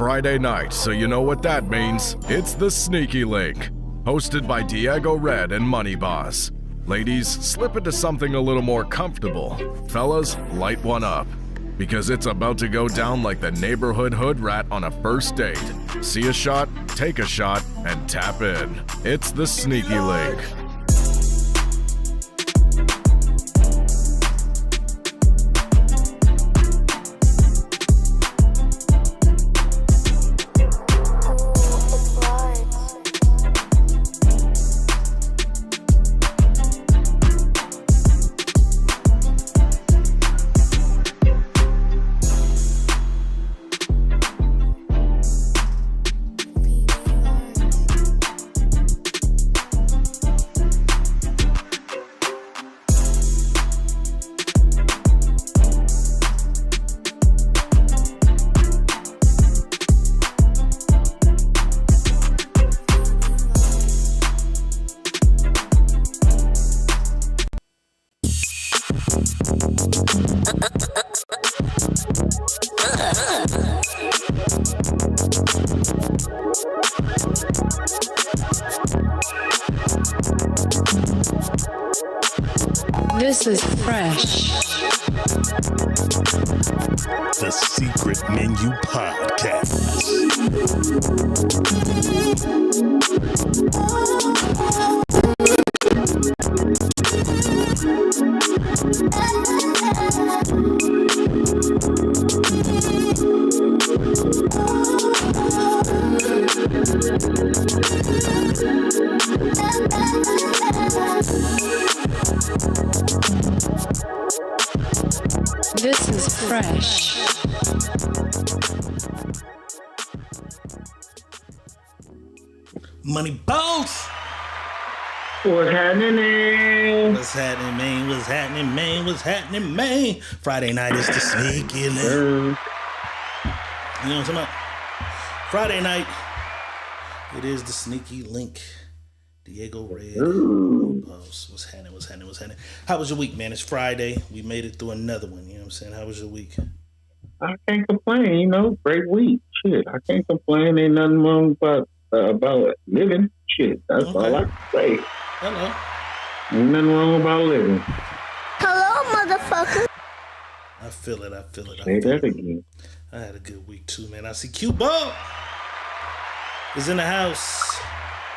Friday night, so you know what that means. It's the Sneaky Link, hosted by Diego Red and Money Boss. Ladies, slip into something a little more comfortable. Fellas, light one up, because it's about to go down like the neighborhood hood rat on a first date. See a shot, take a shot, and tap in. It's the Sneaky Link. This is fresh. The Secret Menu Podcast. This is fresh. Money Boss. What's happening? What's happening, man? What's happening, man? What's happening, man? Friday night is the Sneaky Link. You know what I'm talking about? Friday night, it is the Sneaky Link. Diego Red. Boss. What's happening? What's happening? What's happening? How was your week, man? It's Friday. We made it through another one. You know what I'm saying? How was your week? I can't complain, great week. Shit, I can't complain. Ain't nothing wrong about living. Shit, that's Okay. all I can say. Hello. Ain't nothing wrong about living. Hello, motherfucker. I feel it. Say that again. I had a good week too, man. I see Q-Ball is in the house.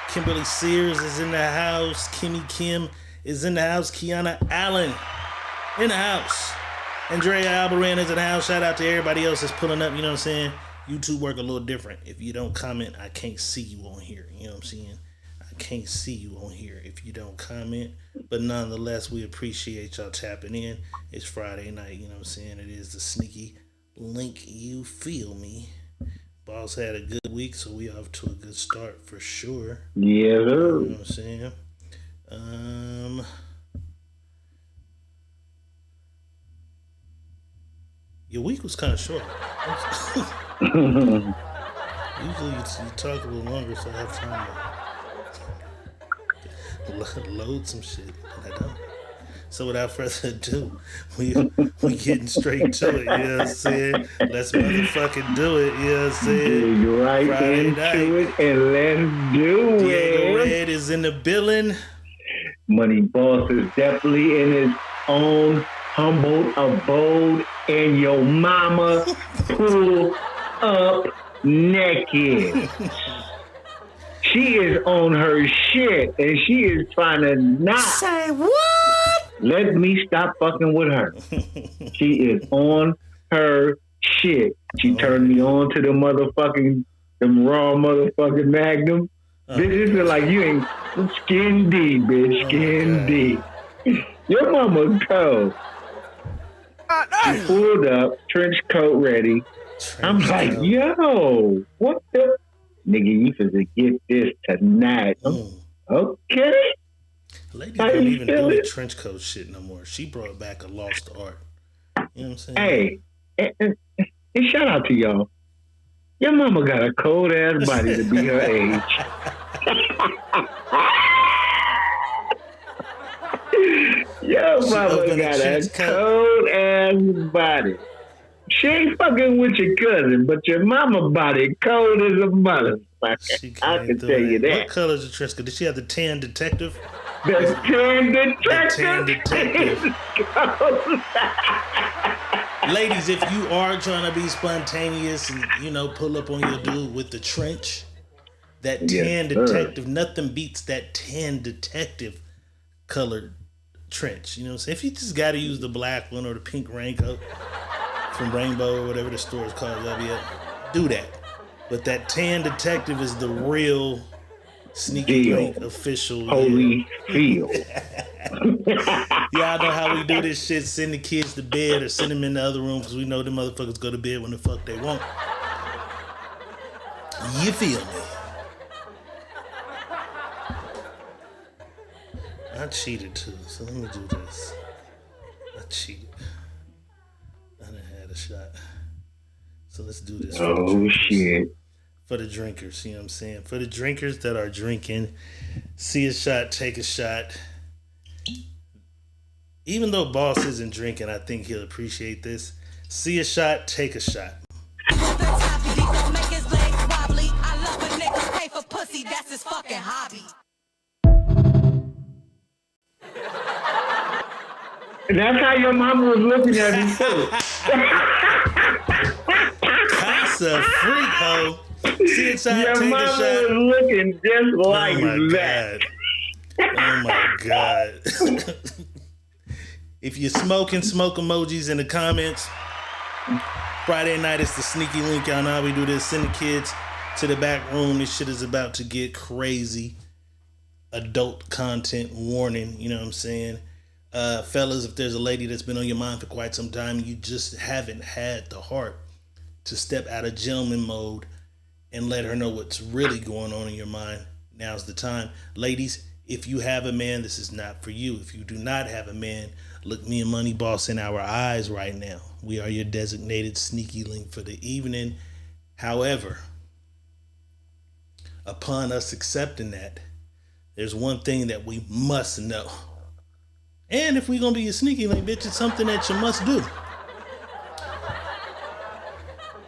Kimberly Sears is in the house. Kimmy Kim is in the house. Kiana Allen in the house. Andrea Albaran is in the house. Shout out to everybody else that's pulling up. You know what I'm saying? YouTube work a little different. If you don't comment, I can't see you on here. You know what I'm saying? I can't see you on here if you don't comment. But nonetheless, we appreciate y'all tapping in. It's Friday night. You know what I'm saying? It is the Sneaky Link. You feel me? Boss had a good week, so we off to a good start for sure. Yeah, You know what I'm saying? Your week was kind of short. Usually you talk a little longer, so I have time to load some shit, but I don't. So without further ado, we getting straight to it, you know what I'm saying? Let's motherfucking do it, you know what I'm saying? You're right Friday into night. it, and let's do Diego it. Red is in the building. Money Boss is definitely in his own humble abode, and your mama pull up naked. She is on her shit, and she is trying to not Say what? let me stop fucking with her. She is on her shit. She turned me on to them raw motherfucking Magnum. Bitch, it's like you ain't skin deep, bitch, skin deep. Your mama cold. She pulled up, trench coat ready. I'm like, yo, what the? Nigga, you finna get this tonight. Okay. Lady How don't you even do feeling? the trench coat shit no more. She brought back a lost art. You know what I'm saying? Hey, and shout out to y'all. Your mama got a cold ass body to be her age. Your mama opened a got a trench coat. cold ass body. She ain't fucking with your cousin, but your mama body cold as a motherfucker. I can tell you that. What color is the Trisca? Did she have the tan detective? The tan detective. The tan detective. Ladies, if you are trying to be spontaneous and, you know, pull up on your dude with the trench, that tan detective, nothing beats that tan detective colored trench. You know what I'm saying? If you just got to use the black one or the pink raincoat from Rainbow or whatever the store is called, do that. But that tan detective is the real Sneaky Link official. Holy feel. Y'all know how we do this shit. Send the kids to bed or send them in the other room because we know them motherfuckers go to bed when the fuck they want. You feel me? I cheated too, so let me do this. I cheated. I done had a shot. So let's do this. Oh, shit. For the drinkers, you know what I'm saying? For the drinkers that are drinking, see a shot, take a shot. Even though Boss isn't drinking, I think he'll appreciate this. See a shot, take a shot. That's how your mama was looking at me too. Casa freak hoe. See a shot, your take mama a shot. was looking just like that. Oh my God. If you're smoking, smoke emojis in the comments. Friday night, it's the Sneaky Link. Y'all know how we do this. Send the kids to the back room. This shit is about to get crazy. Adult content warning, you know what I'm saying? Fellas, if there's a lady that's been on your mind for quite some time, you just haven't had the heart to step out of gentleman mode and let her know what's really going on in your mind, now's the time. Ladies, if you have a man, this is not for you. If you do not have a man, look me and Money Boss in our eyes right now. We are your designated Sneaky Link for the evening. However, upon us accepting that, there's one thing that we must know. And if we're going to be a Sneaky Link, bitch, it's something that you must do.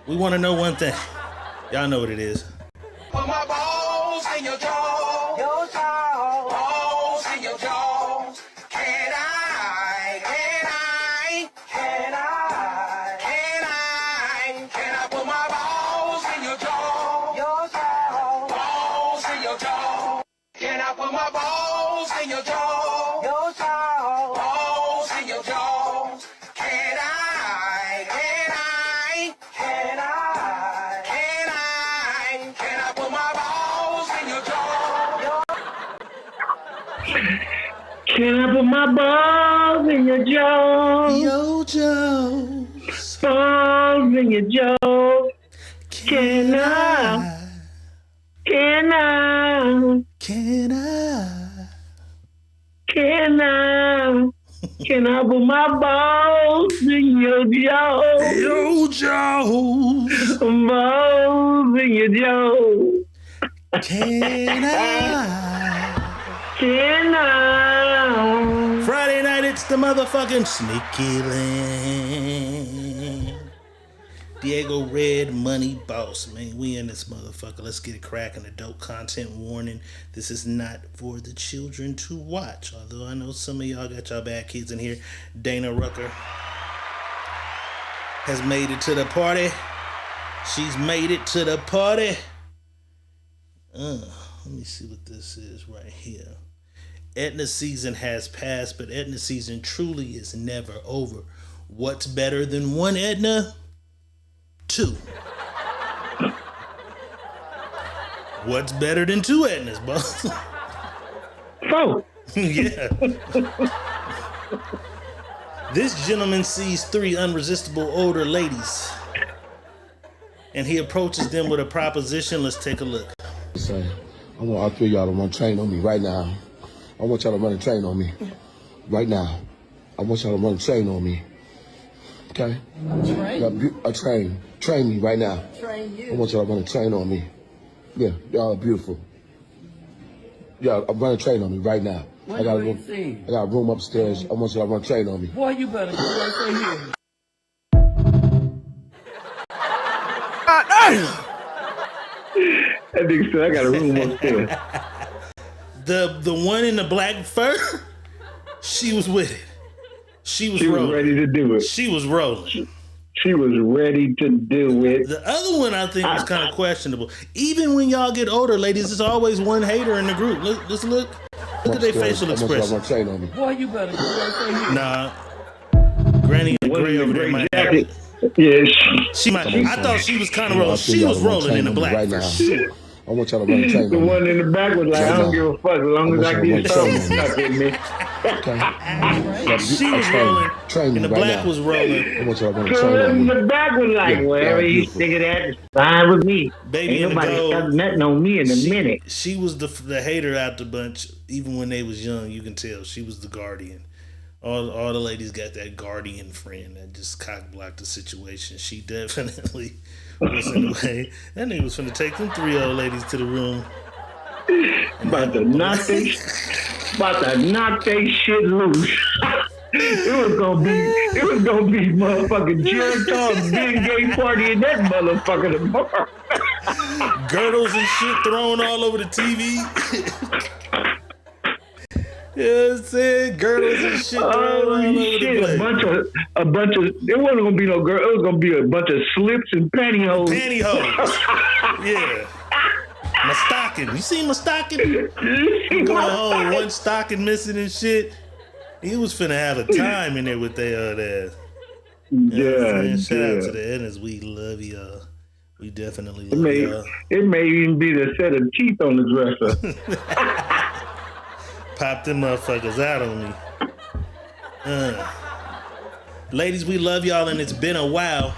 We want to know one thing. Y'all know what it is. Put my balls in your jaw. Your jaw. Balls in your jaw. Can I put my balls in your jaw? Your jaw. Balls in your jaw. Can I put my balls in your jaw? Your jaw. Balls in your jaw. Can I put my balls in your jaw? Can I put my balls in your jaw? Yo, Joe. Balls in your jaw. Can I? Can I? Can I? Can I? Can I put my balls in your jaw? Yo, Joe. Balls in your jaw. Can I? Can I? Friday night, it's the motherfucking Sneaky Link. Diego Red, Money Boss, man. We in this motherfucker. Let's get it cracking. Adult content warning. This is not for the children to watch. Although I know some of y'all got y'all bad kids in here. Dana Rucker has made it to the party. She's made it to the party. Let me see what this is right here. Edna season has passed, but Edna season truly is never over. What's better than one Edna? 2. What's better than 2 Ednas, boss? 4. Yeah. This gentleman sees 3 unresistible older ladies, and he approaches them with a proposition. Let's take a look. I want all 3 of y'all to run train on me right now. I want y'all to run a train on me right now. I want y'all to run a train on me. Okay? A train. Train me right now. Train you. I want y'all to run a train on me. Yeah, y'all are beautiful. Yeah, I'm running a train on me right now. I got a room upstairs. I want y'all to run a train on me. Boy, you better go right here. That nigga said I got a room upstairs. The one in the black fur, she was with it. She was rolling. Ready to do it. She was rolling. She was ready to do it. The other one I think was kind of questionable. Even when y'all get older, ladies, there's always one hater in the group. Look at their facial expression. Boy, you better go. Nah, Granny and Gray over there might have it. Yeah, She might. I thought she was kind of rolling. She was rolling in the black right for now. sure. I want y'all to run a train the on me. one in the back was like, I don't give a fuck as long as I get something stuck in me. She was rolling, Train and the right black now. was rolling. I want y'all to run a Girl train on in me. the back was like, Yeah, wherever you beautiful. think of that, it's fine with me. Baby Ain't in the nobody gold. stuck nothing on me in a minute. She was the hater out the bunch. Even when they was young, you can tell she was the guardian. All the ladies got that guardian friend that just cock blocked the situation. She definitely was in the way. That nigga was finna take them 3 old ladies to the room. About to knock they shit loose. It was gonna be motherfucking Geritol big gay party in that motherfucker tomorrow. Girdles and shit thrown all over the TV. You know what I'm saying? Girdles and shit thrown all over the Shit, place. a bunch of. It wasn't gonna be no girl. It was gonna be a bunch of slips and pantyhose. Pantyhose. Yeah. My stocking. You seen my stocking? Going home, one stocking missing and shit. He was finna have a time in there with their ass. Yeah, Shout out to yeah. the Ennis. We love y'all. We definitely It love may, y'all. it may even be the set of teeth on the dresser. Pop them motherfuckers out on me. Ladies, we love y'all, and it's been a while.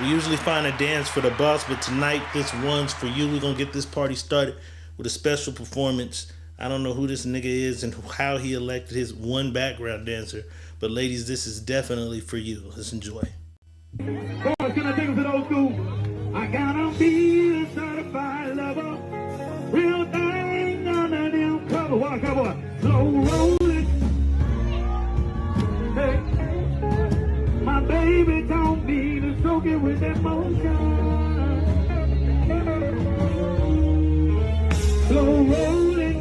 We usually find a dance for the boss, but tonight this one's for you. We're gonna get this party started with a special performance. I don't know who this nigga is and how he elected his one background dancer, but ladies, this is definitely for you. Let's enjoy. Boys, can I take it to the old school? I gotta be a certified lover. Real thing, none of them cover. What cover? Slow rolling. Hey, my baby don't need to soak it with emotion. Slow rolling.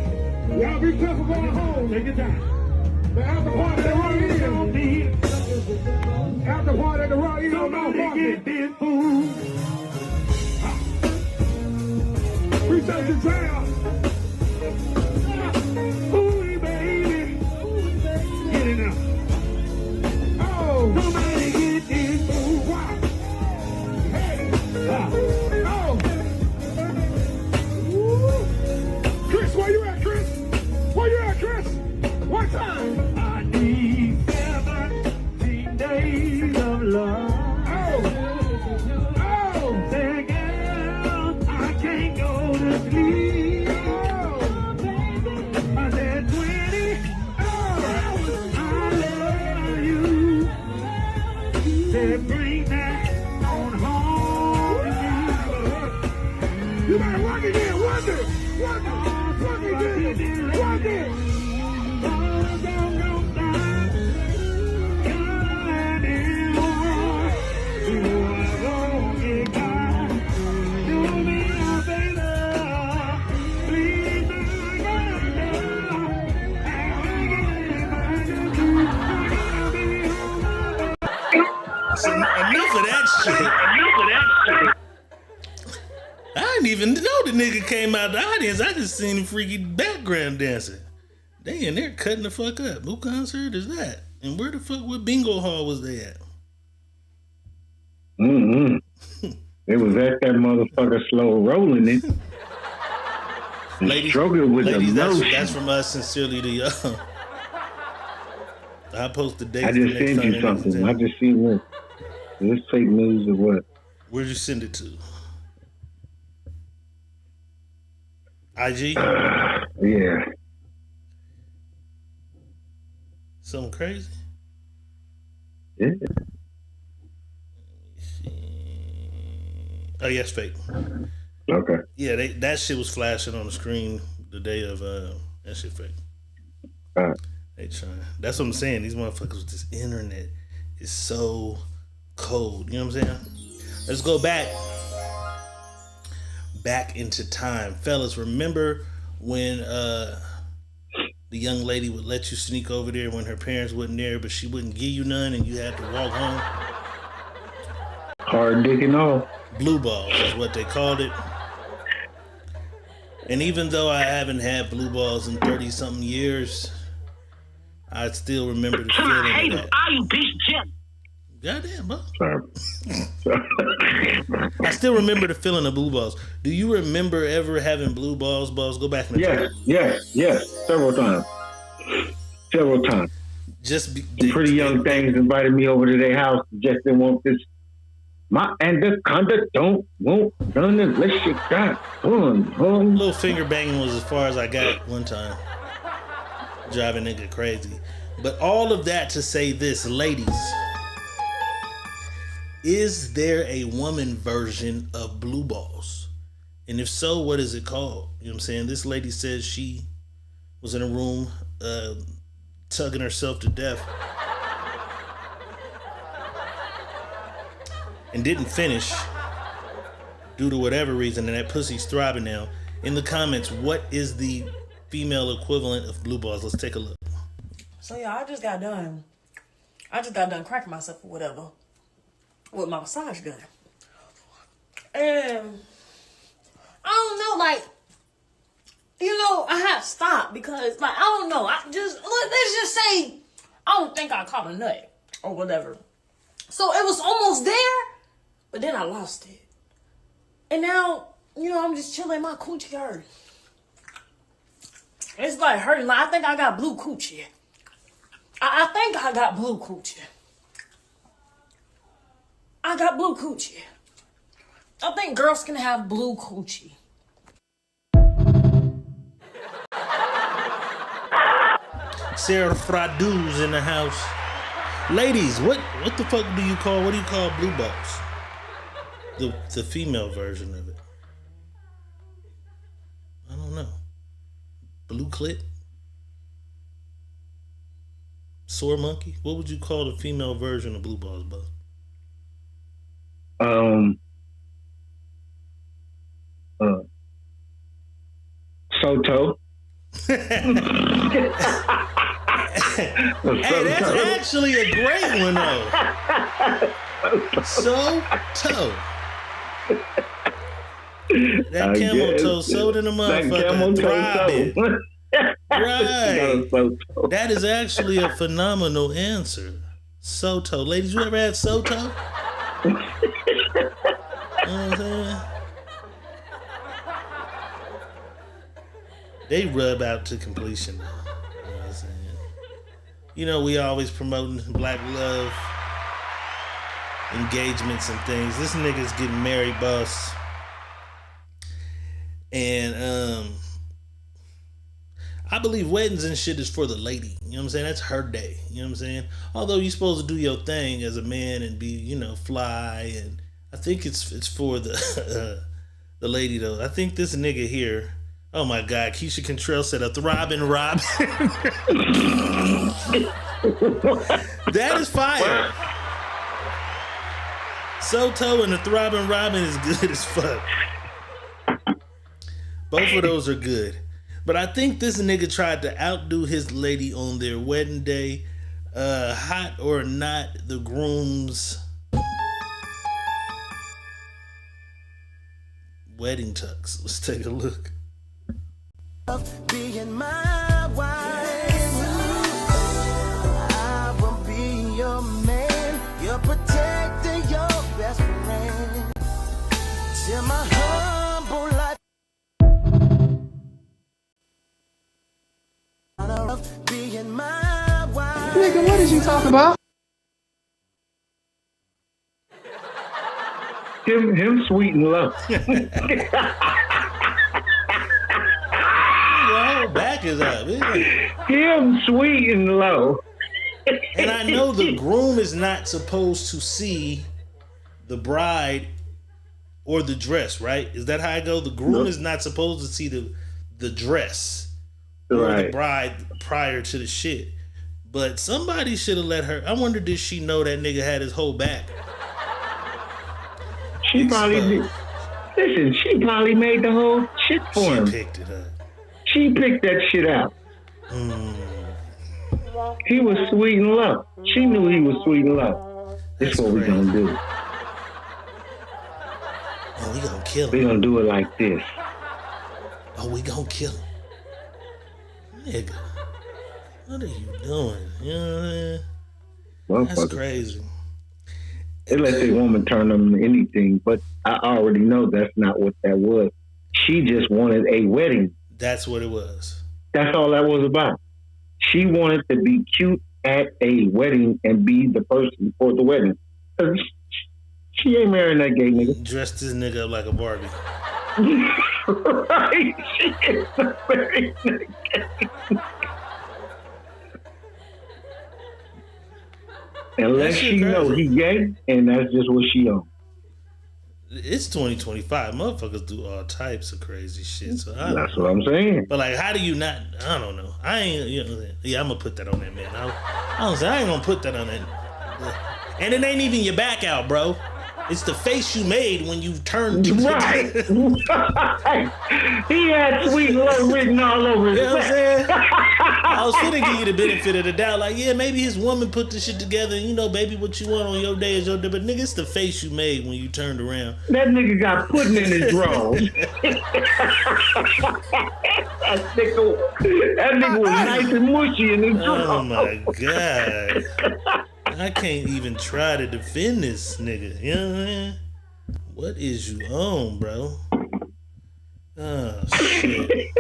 Y'all be careful going home. Take your time. The after party at the Royal Inn don't need. After party at the Royal Inn don't know get this food. Appreciate your time. Ooh, baby. Get it now. Oh, somebody get this food. Wow. Hey. Oh. Woo. Chris, where you at, Chris? Where you at, Chris? What time? I need 17 days of love. Oh. Oh. Say, girl, I can't go to sleep. Oh. I said 20. Oh. I love you. Say, bring that on home to me. You better work it in. Work it. Work it. Work it in. Work it. See, enough of that shit. I didn't even know the nigga came out the audience. I just seen him freaky background dancing. They in there cutting the fuck up. Who concert is that? And where the fuck, what bingo hall was they at? Mm-hmm. It was at that motherfucker slow rolling it. Ladies, Struggle with ladies, emotion. that's from us sincerely to y'all. I post the date. I just sent you something. I just seen what. Is this fake news or what? Where'd you send it to? IG? Yeah. Something crazy? Yeah. Oh, yeah, it's fake. Okay. Yeah, that shit was flashing on the screen the day of that shit fake. All right. They trying. That's what I'm saying. These motherfuckers with this internet is so cold. You know what I'm saying? Let's go back into time. Fellas, remember when the young lady would let you sneak over there when her parents wasn't there, but she wouldn't give you none and you had to walk home? Hard dick and all. Blue balls is what they called it. And even though I haven't had blue balls in 30-something years, I still remember the feeling of that. Are you piece of shit? Goddamn, bro. Sorry. I still remember the feeling of blue balls. Do you remember ever having blue balls? Go back in the time. Yes. Several times. The pretty young things invited me over to their house. Just didn't want this. And the conduct don't want none unless you got fun. Little finger banging was as far as I got one time. Driving nigga crazy. But all of that to say this, ladies. Is there a woman version of blue balls? And if so, what is it called? You know what I'm saying? This lady says she was in a room tugging herself to death and didn't finish due to whatever reason, and that pussy's throbbing now. In the comments, what is the female equivalent of blue balls? Let's take a look. So yeah, I just got done cracking myself or whatever with my massage gun. And I don't know, like, you know, I had to stop because, like, I don't know. Let's just say I don't think I caught a nut or whatever. So it was almost there, but then I lost it. And now, you know, I'm just chilling, my coochie hurt. It's like hurting. Like, I think I got blue coochie. I think I got blue coochie. I got blue coochie. I think girls can have blue coochie. Sarah Fradu's in the house. Ladies, what the fuck do you call blue balls? The female version of it. I don't know. Blue clit? Sore monkey? What would you call the female version of blue balls, bud? Soto. Hey, that's actually a great one, though. Soto. That camel toe sold in the motherfucker. Throbbing. Right. That is actually a phenomenal answer. Soto. Ladies, you ever had Soto? You know what I'm saying? They rub out to completion now. You know what I'm saying? You know, we always promoting black love, engagements and things. This nigga's getting married, boss. And I believe weddings and shit is for the lady. You know what I'm saying? That's her day. You know what I'm saying? Although you're supposed to do your thing as a man and be, you know, fly. And I think it's for the the lady though. I think this nigga here. Oh my God, Keisha Contrell said a throbbing Robin. That is fire. Soto and the throbbing Robin is good as fuck. Both of those are good. But I think this nigga tried to outdo his lady on their wedding day. Hot or not, the groom's wedding tux. Let's take a look. Being my wife, I will be your man, your protector, your best friend. Till my humble life. Being my wife. Nigga, what is you talking about? Him sweet and low. Back is up. Him sweet and low. And I know the groom is not supposed to see the bride or the dress, right? Is that how I go? The groom is not supposed to see the dress or the bride prior to the shit. But somebody should have let her. I wonder, did she know that nigga had his whole back? She probably did. Listen, she probably made the whole shit for him. She picked it up. She picked that shit out. He was sweet and low. She knew he was sweet and low. That's what we gonna do. Oh, we gonna kill him. We gonna do it like this. Oh, we gonna kill him. Nigga, what are you doing? You know what I mean? That's crazy. They let the woman turn them into anything, but I already know that's not what that was. She just wanted a wedding. That's what it was. That's all that was about. She wanted to be cute at a wedding and be the person for the wedding. She ain't marrying that gay nigga. Dressed this nigga up like a Barbie. Right? She is the very nigga. Unless she know he gay, and that's just what she on. It's 2025. Motherfuckers do all types of crazy shit. So that's what I'm saying. But like, how do you not? I don't know. I ain't. You know, yeah, I'm gonna put that on that man. I ain't gonna put that on that. And it ain't even your back out, bro. It's the face you made when you turned to right. He had sweet love written all over his You know what I'm saying? back. I was finna give you the benefit of the doubt. Like, yeah, maybe his woman put this shit together. And, you know, baby, what you want on your day is your day. But nigga, it's the face you made when you turned around. That nigga got pudding in his drawers. that nigga was nice and mushy in his drawers. Oh my God. I can't even try to defend this nigga. You know what I mean? What is you on, bro? Oh, shit.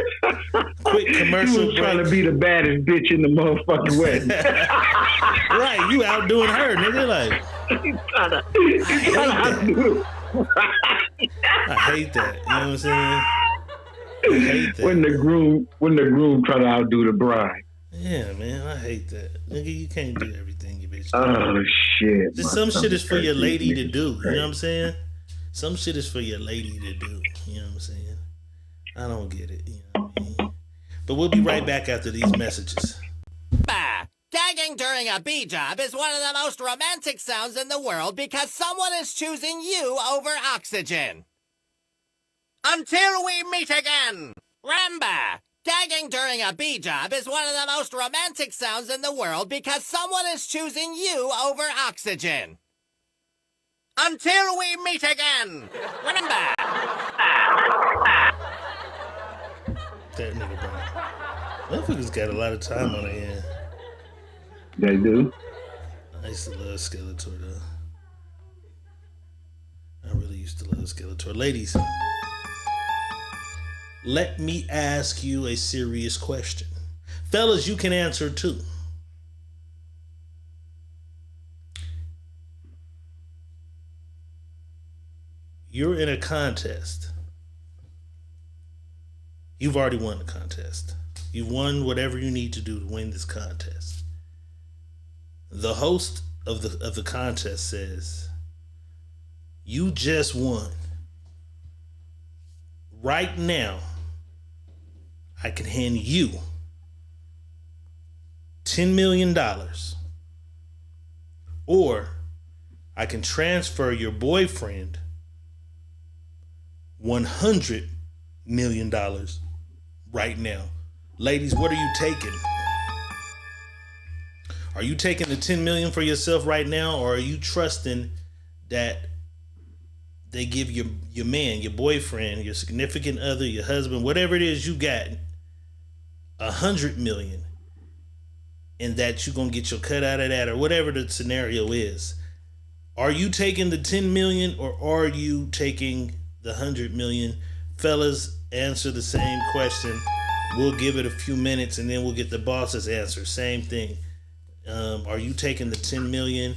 Quick commercial You was trying to be the baddest bitch in the motherfucking wedding. Right, you outdoing her, nigga. Like, I hate that. You know what I'm saying? I hate that. When the groom try to outdo the bride. Yeah, man, I hate that. Nigga, you can't do everything, you bitch. Oh, shit. Just some shit is for your lady to do. You know what I'm saying? Some shit is for your lady to do. You know what I'm saying? I don't get it. You know what I mean? But we'll be right back after these messages. Gagging during a bee job is one of the most romantic sounds in the world because someone is choosing you over oxygen. Until we meet again, remember, gagging during a bee job is one of the most romantic sounds in the world because someone is choosing you over oxygen. Until we meet again, remember. That nigga, bro. Motherfuckers got a lot of time on their hand. They do. I used to love Skeletor, though. I really used to love Skeletor. Ladies, let me ask you a serious question. Fellas, you can answer too. You're in a contest. You've already won the contest. You've won whatever you need to do to win this contest. The host of the contest says, you just won. Right now, I can hand you $10 million, or I can transfer your boyfriend $100 million right now. Ladies, what are you taking? Are you taking the $10 million for yourself right now, or are you trusting that they give your man, your boyfriend, your significant other, your husband, whatever it is you got, $100 million, and that you're gonna get your cut out of that, or whatever the scenario is? Are you taking the $10 million, or are you taking the $100 million? Fellas, answer the same question. We'll give it a few minutes, and then we'll get the boss's answer. Same thing. Are you taking the $10 million,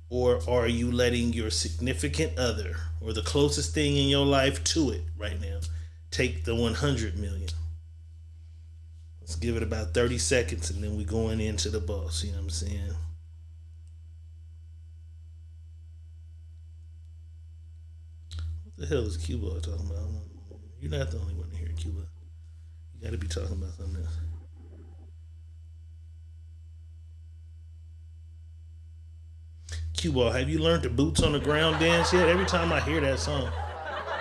or are you letting your significant other or the closest thing in your life to it right now take the $100 million? Let's give it about 30 seconds, and then we're going into the boss. You know what I'm saying? What the hell is Cuba talking about? You're not the only one to hear Cuba. You got to be talking about something else. Cue Ball, have you learned the boots on the ground dance yet? Every time I hear that song,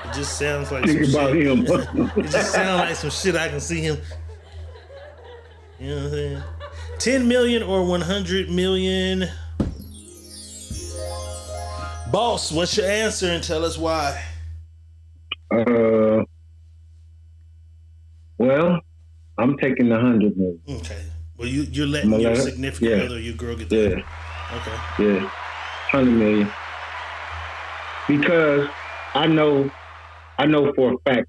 it just sounds like Think some about shit. him. It just sounds like some shit I can see him. You know what I'm saying? 10 million or 100 million? Boss, what's your answer and tell us why? Well, I'm taking the 100 million. Okay. Well, you're letting your significant other, your girl, get that. Yeah. Okay. Yeah. 100 million. Because I know for a fact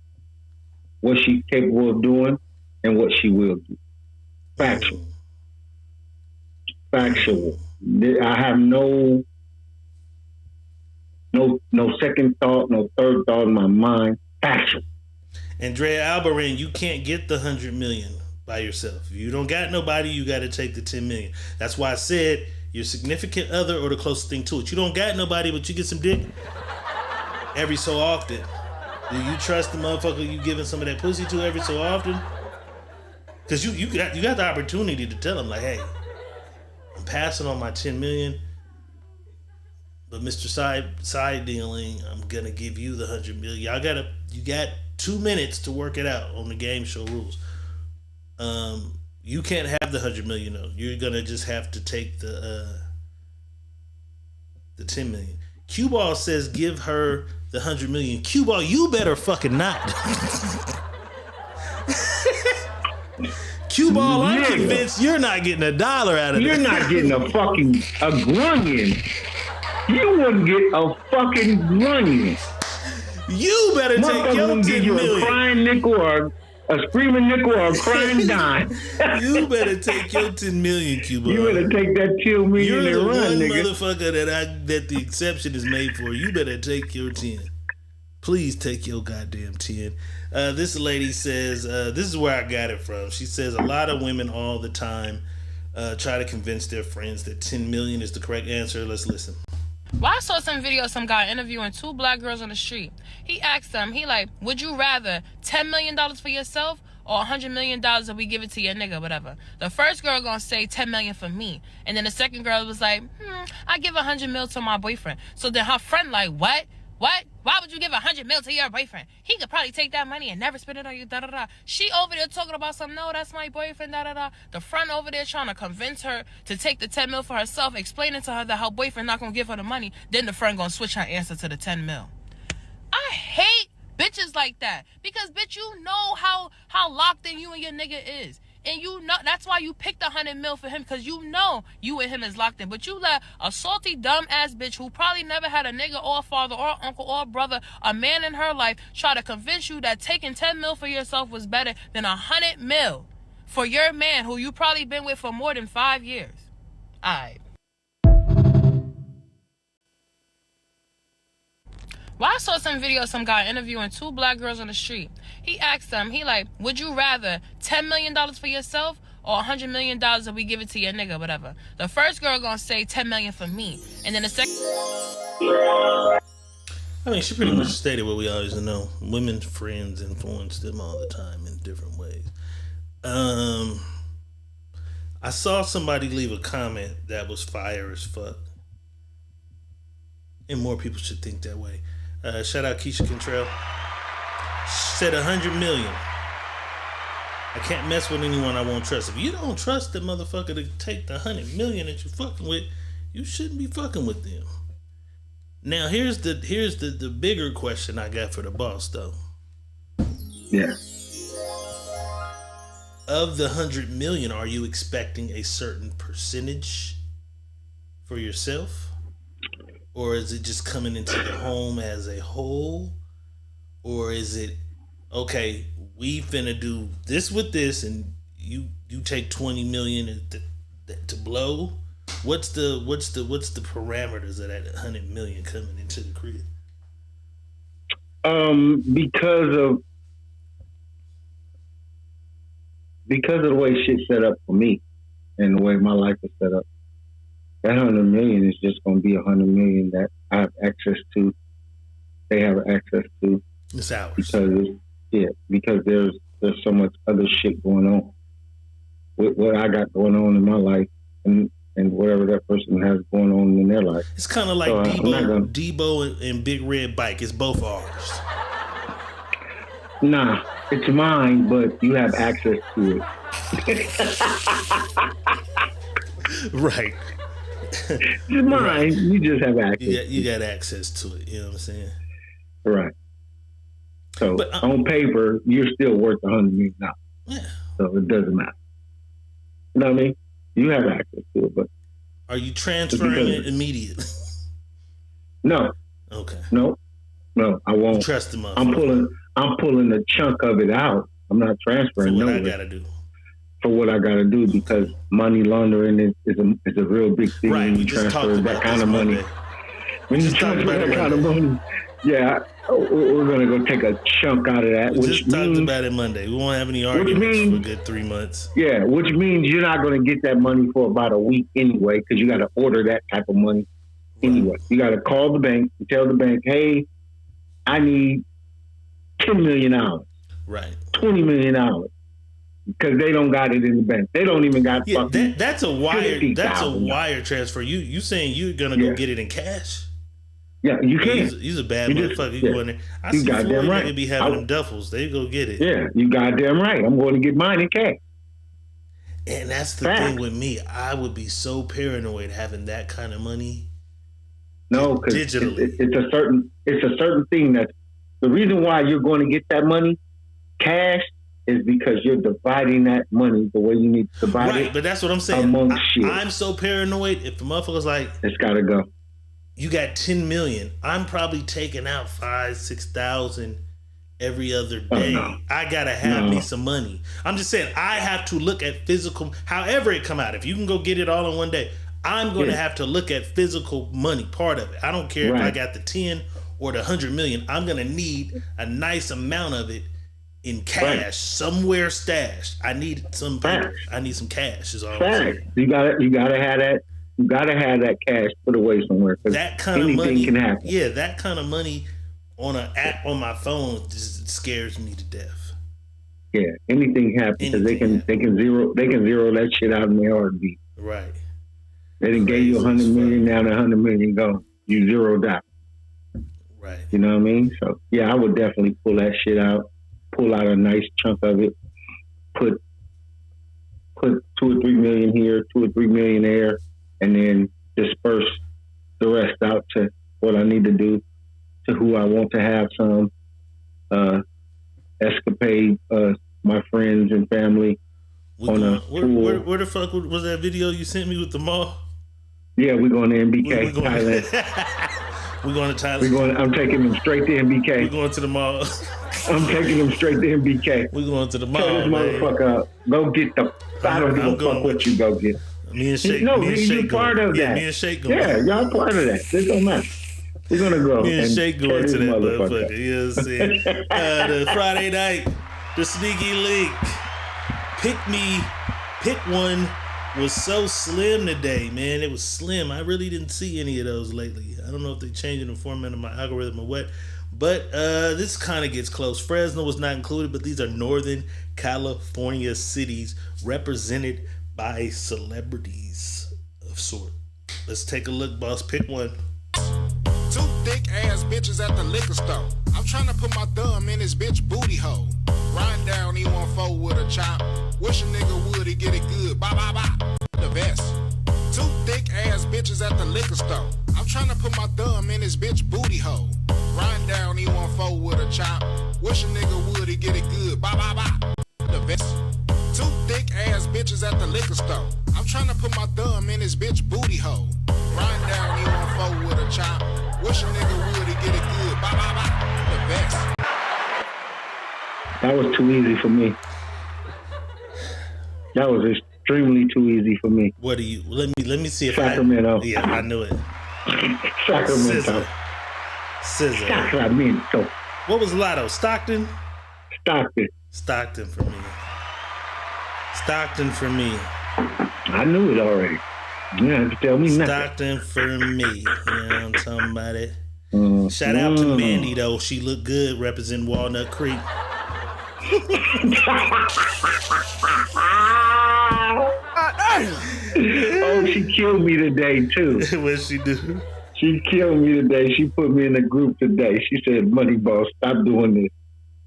what she's capable of doing and what she will do. Factual. Factual. I have no second thought, no third thought in my mind. Factual. Andrea Albarin, you can't get the 100 million by yourself. If you don't got nobody, you got to take the 10 million. That's why I said your significant other or the closest thing to it. You don't got nobody, but you get some dick every so often. Do you trust the motherfucker you giving some of that pussy to every so often? Because you got the opportunity to tell him, like, hey, I'm passing on my 10 million, but Mr. Side dealing, I'm gonna give you the 100 million. You got 2 minutes to work it out on the game show rules. You can't have the 100 million though. You're gonna just have to take the 10 million. Cue Ball says give her the 100 million. Cue Ball, you better fucking not. Cue Ball, I'm convinced you're not getting $1 out of it. You're not getting a grunion. You wouldn't get a fucking grunion. You better take your 10 give you million. A crying nickel or a screaming nickel or a crying dime. You better take your 10 million, Cue Ball. You better take that 2 million You're the and run, one nigga. motherfucker that the exception is made for. You better take your 10. Please take your goddamn 10. This lady says, this is where I got it from. She says a lot of women all the time try to convince their friends that 10 million is the correct answer. Let's listen. Well, I saw some video of some guy interviewing 2 black girls on the street. He asked them, would you rather $10 million for yourself or $100 million that we give it to your nigga, whatever? The first girl gonna say $10 million for me. And then the second girl was like, I give $100 million to my boyfriend. So then her friend like, what? Why would you give $100 million to your boyfriend? He could probably take that money and never spend it on you, da-da-da. She over there talking about some, no, that's my boyfriend, da-da-da. The friend over there trying to convince her to take the $10 million for herself, explaining to her that her boyfriend not going to give her the money. Then the friend going to switch her answer to the $10 million. I hate bitches like that. Because, bitch, you know how locked in you and your nigga is. And you know, that's why you picked $100 million for him, because you know you and him is locked in. But you let a salty, dumb-ass bitch who probably never had a nigga or a father or uncle or brother, a man in her life, try to convince you that taking $10 million for yourself was better than $100 million for your man who you probably been with for more than 5 years. All right. Well, I saw some video of some guy interviewing 2 black girls on the street. He asked them, would you rather $10 million for yourself or $100 million that we give it to your nigga, whatever? The first girl gonna say $10 million for me. And then the second... I mean, she pretty much stated what we always know. Women's friends influence them all the time in different ways. I saw somebody leave a comment that was fire as fuck. And more people should think that way. Shout out Keisha Cantrell. She said 100 million. I can't mess with anyone I won't trust. If you don't trust the motherfucker to take the 100 million that you're fucking with, you shouldn't be fucking with them. Now here's the bigger question I got for the boss though. Yeah. Of the 100 million, are you expecting a certain percentage for yourself? Or is it just coming into the home as a whole? Or is it, okay, we finna do this with this and you take 20 million to blow? What's the parameters of that 100 million coming into the crib? Because of the way shit's set up for me and the way my life is set up. That 100 million is just going to be 100 million that I have access to. They have access to. It's ours. Because there's so much other shit going on. With what I got going on in my life, and and whatever that person has going on in their life. It's kind of like So, Debo and Big Red Bike. It's both ours. Nah, it's mine, but you have access to it. Right. It's mine. Right. You just have access. You got access to it. You know what I'm saying? Right. So on paper, you're still worth $100 million. Yeah. So it doesn't matter. You know what I mean? You have access to it, but are you transferring it immediately? No. Okay. No, I won't. You trust him. I'm pulling a chunk of it out. I'm not transferring. For what I gotta do. For what I gotta do, because money laundering is a real big thing. Right. When you transfer that kind of money. When you transfer that kind of money, yeah, we're gonna go take a chunk out of that. We just talked about it Monday. We won't have any arguments for a good 3 months. Yeah, which means you're not gonna get that money for about a week anyway, because you got to order that type of money anyway. You got to call the bank and tell the bank, hey, I need $10 million. Right. $20 million. Because they don't got it in the bank. They don't even got fucking that's a wire. That's a $50,000. wire transfer. You saying you're gonna go get it in cash? Yeah, you can. He's a bad motherfucker. You go in there. I you see goddamn right. They be having them duffels. They go get it. Yeah, you goddamn right. I'm going to get mine in cash. And that's the thing with me. I would be so paranoid having that kind of money. No, because digitally, it's a certain thing that the reason why you're going to get that money cash is because you're dividing that money the way you need to divide it. Right, but that's what I'm saying. I'm so paranoid. If the motherfucker's like, it's got to go. You got 10 million. I'm probably taking out 5,000-6,000 every other day. Oh, no. I gotta have me some money. I'm just saying I have to look at physical. However it come out. If you can go get it all in one day, I'm going to have to look at physical money, part of it. I don't care if I got the 10 or the 100 million. I'm going to need a nice amount of it in cash, somewhere stashed. I need some paper. I need some cash. Is all I'm saying. You gotta have that. You gotta have that cash put away somewhere. That kind of money can happen. Yeah, that kind of money on an app on my phone just scares me to death. Yeah, anything happens because they can zero that shit out in their heartbeat. Right. They didn't gave you 100 million, now the 100 million gone. You zeroed out. Right. You know what I mean? So yeah, I would definitely pull that shit out, pull out a nice chunk of it, put 2 or 3 million here, 2 or 3 million there, and then disperse the rest out to what I need to do, to who I want to have some escapade, my friends and family. Where the fuck was that video you sent me with the mall? Yeah, we're going to MBK, Thailand. We're going to Thailand. I'm taking them straight to MBK. We're going to the mall. I'm taking them straight to MBK. We're going to the mall. Tell this motherfucker up. Go get the. I don't give a fuck what you go get. Me and Shake. No, me and you're part of that. Yeah, me and Shake going. Yeah, y'all part of that. This don't matter. We're gonna go. Me and Shake going to that motherfucker. You know what I'm saying? The Friday night, the sneaky link. Pick one was so slim today, man. It was slim. I really didn't see any of those lately. I don't know if they changed the format of my algorithm or what. But this kind of gets close. Fresno was not included, but these are Northern California cities represented by celebrities of sort. Let's take a look, boss. Pick one. 2 thick ass bitches at the liquor store. I'm trying to put my thumb in this bitch booty hole. Riding down E14 with a chop. Wish a nigga would, he get it good. Bye bye bye. The best. 2 thick ass bitches at the liquor store. I'm trying to put my thumb in this bitch booty hole. Riding down E14 with a chop. Wish a nigga would, he get it good. Bye bye bye. The best. 2 thick ass bitches at the liquor store. I'm trying to put my thumb in this bitch booty hole. Riding down E14 with a chop. Wish a nigga would, he get it good. Bye bye bye. The best. That was too easy for me. That was extremely too easy for me. What do you? Let me see if Sacramento. Yeah, I knew it. Sacramento. Scissor. Sacramento. What was Lotto? Stockton. Stockton for me. Stockton for me. I knew it already. You don't have to tell me nothing. Stockton for me. You know what I'm talking about it. Shout out to Mandy though. She looked good representing Walnut Creek. Oh, she killed me today too. What'd she do? She killed me today. She put me in a group today. She said, "Money Boss, stop doing this.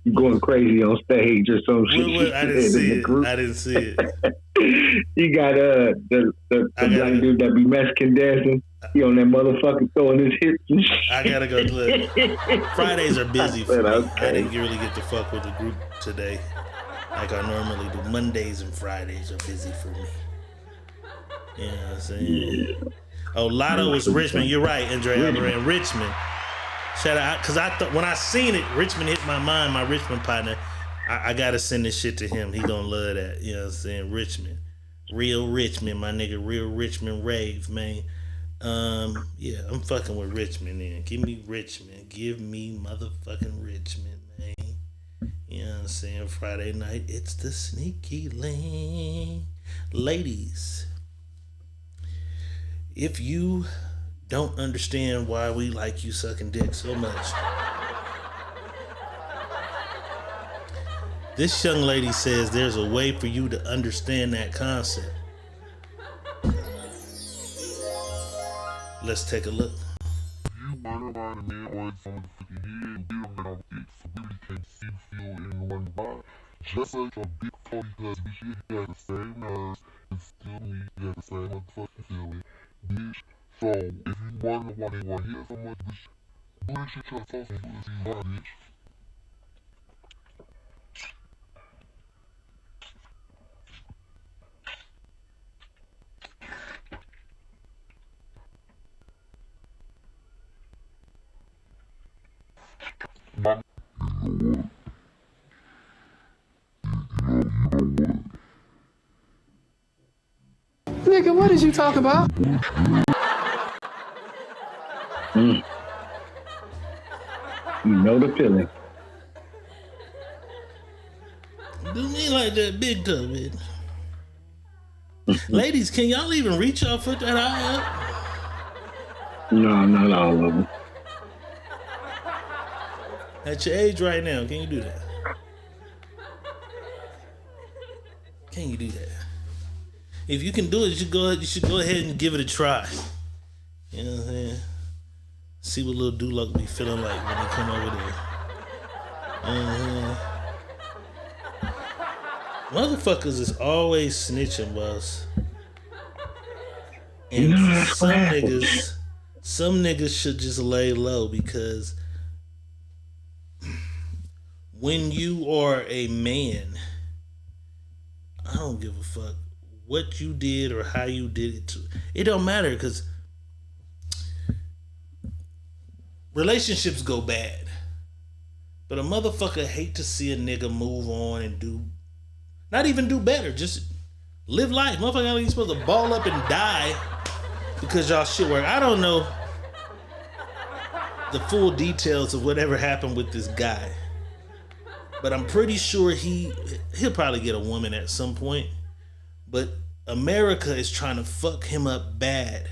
You're going crazy on stage or some shit." I didn't see it. I didn't see it. You got the black dude that be Mexican dancing. He on that motherfucker throwing his hips and shit. I gotta go look. Fridays are busy for me. I didn't really get to fuck with the group today like I normally do. Mondays and Fridays are busy for me. You know what I'm saying? Yeah. Oh, Lotto was Richmond. You're right, Andre Alvarez. Richmond. Shout out, because I thought when I seen it, Richmond hit my mind. My Richmond partner. I gotta send this shit to him. He gonna love that. You know what I'm saying? Richmond, real Richmond, my nigga. Real Richmond rave, man. Yeah, I'm fucking with Richmond. Then give me Richmond. Give me motherfucking Richmond, man. You know what I'm saying? Friday night, it's the Sneaky Link, ladies. If you don't understand why we like you sucking dick so much, this young lady says there's a way for you to understand that concept. Let's take a look. You want to find a man or someone to fucking hear and get him out dick so really can't see, feel, and one body. Just like your big toe because bitch, you got the same nerves and still me, you got the same motherfucking feeling, bitch. So, if you want to hear so much, bitch, do this shit your toes and do this you want, bitch. Nigga, what did you talk about? You know the feeling. Do me like that big toe, bitch. Ladies, can y'all even reach your foot that high up? No, not all of them. At your age right now, can you do that? Can you do that? If you can do it, you should go ahead and give it a try. You know what I'm saying? See what little Duloc be feeling like when they come over there. Motherfuckers is always snitching, boss. And you know, that's some niggas should just lay low, because when you are a man, I don't give a fuck what you did or how you did it. It don't matter, because relationships go bad. But a motherfucker hate to see a nigga move on and not even do better, just live life. Motherfucker ain't supposed to ball up and die because y'all shit work. I don't know the full details of whatever happened with this guy, but I'm pretty sure he'll probably get a woman at some point. But America is trying to fuck him up bad.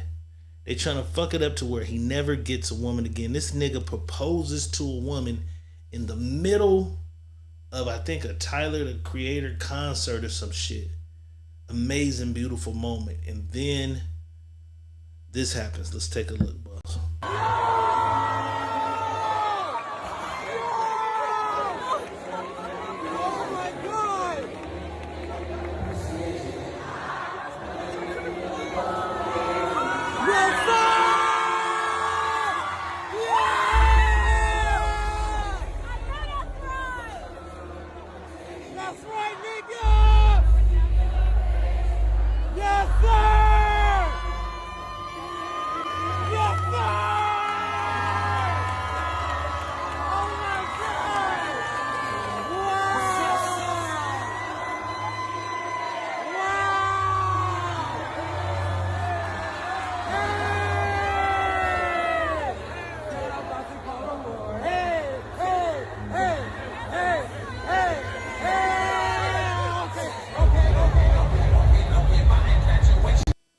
They trying to fuck it up to where he never gets a woman again. This nigga proposes to a woman in the middle of, I think, a Tyler the Creator concert or some shit. Amazing, beautiful moment. And then this happens. Let's take a look, boss.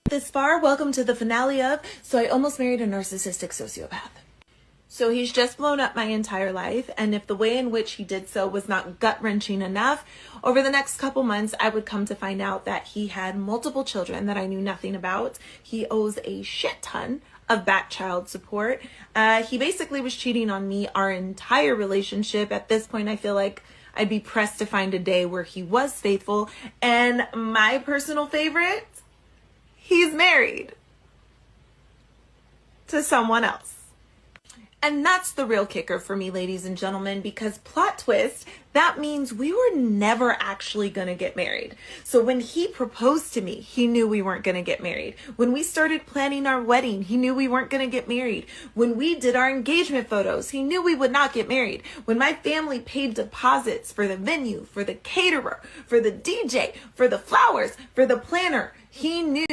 This far, welcome to the finale of So I Almost Married a Narcissistic Sociopath. So he's just blown up my entire life, and if the way in which he did so was not gut-wrenching enough, over the next couple months, I would come to find out that he had multiple children that I knew nothing about. He owes a shit ton of back child support. He basically was cheating on me our entire relationship. At this point, I feel like I'd be pressed to find a day where he was faithful. And my personal favorite, he's married to someone else. And that's the real kicker for me, ladies and gentlemen, because plot twist, that means we were never actually going to get married. So when he proposed to me, he knew we weren't going to get married. When we started planning our wedding, he knew we weren't going to get married. When we did our engagement photos, he knew we would not get married. When my family paid deposits for the venue, for the caterer, for the DJ, for the flowers, for the planner, he knew.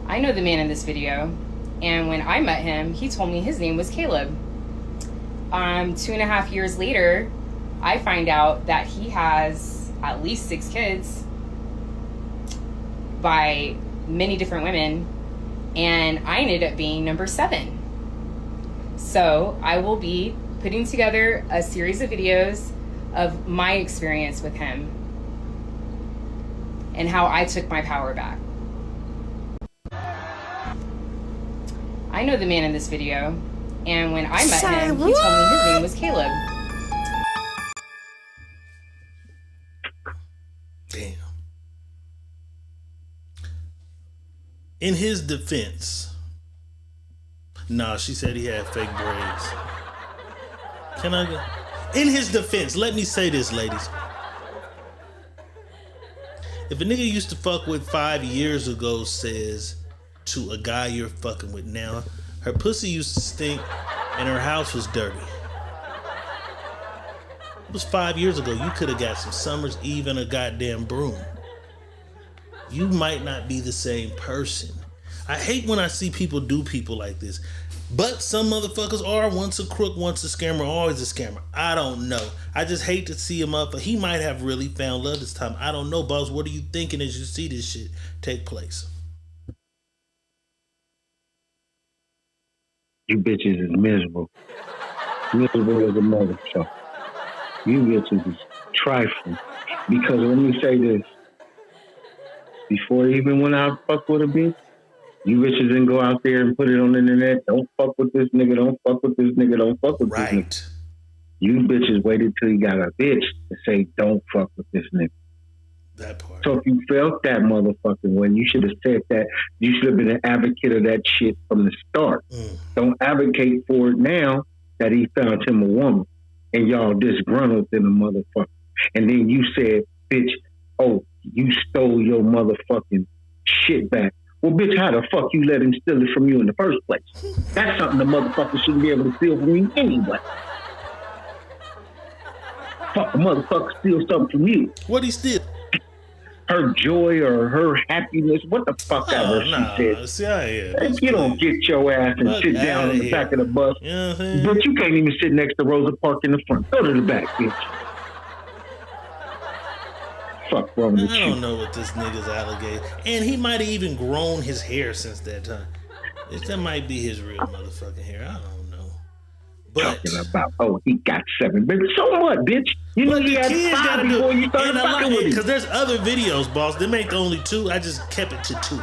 I know the man in this video. And when I met him, he told me his name was Caleb. 2.5 years later, I find out that he has at least 6 kids by many different women, and I ended up being number 7. So I will be putting together a series of videos of my experience with him and how I took my power back. I know the man in this video, and when I met him, he told me his name was Caleb. Damn. In his defense, nah, she said he had fake braids. Can I go? In his defense, let me say this, ladies. If a nigga used to fuck with 5 years ago says to a guy you're fucking with now, her pussy used to stink and her house was dirty. It was 5 years ago. You could have got some Summer's Eve and a goddamn broom. You might not be the same person. I hate when I see people do people like this. But some motherfuckers are once a crook, once a scammer, always a scammer. I don't know. I just hate to see him up. He might have really found love this time. I don't know, boss. What are you thinking as you see this shit take place? You bitches is miserable. Miserable as a motherfucker. You bitches is trifling. Because let me say this. Before even when I fuck with a bitch, you bitches didn't go out there and put it on the internet. Don't fuck with this nigga. Don't fuck with this nigga. Don't fuck with this nigga. You bitches waited till you got a bitch to say, don't fuck with this nigga. That part. So if you felt that motherfucking when, you should have said that. You should have been an advocate of that shit from the start. Don't advocate for it now that he found him a woman and y'all disgruntled in a motherfucker. And then you said, bitch, oh, you stole your motherfucking shit back. Well, bitch, how the fuck you let him steal it from you in the first place? That's something the motherfucker shouldn't be able to steal from you anyway. Fuck a motherfucker steal something from you. What'd he steal? Her joy or her happiness. What the fuck ever she said. See, you don't get your ass and sit down in the back of the bus. You know what I'm saying? Bitch, you can't even sit next to Rosa Parks in the front. Go to the back, bitch. Fuck wrong with you? I don't know what this nigga's alligator. And he might have even grown his hair since that time. That might be his real motherfucking hair. I don't know. But talking about, oh, he got 7. Baby, so what, bitch? You know you had 5 before you started fucking with him. Because there's other videos, boss. Them ain't the only 2. I just kept it to 2.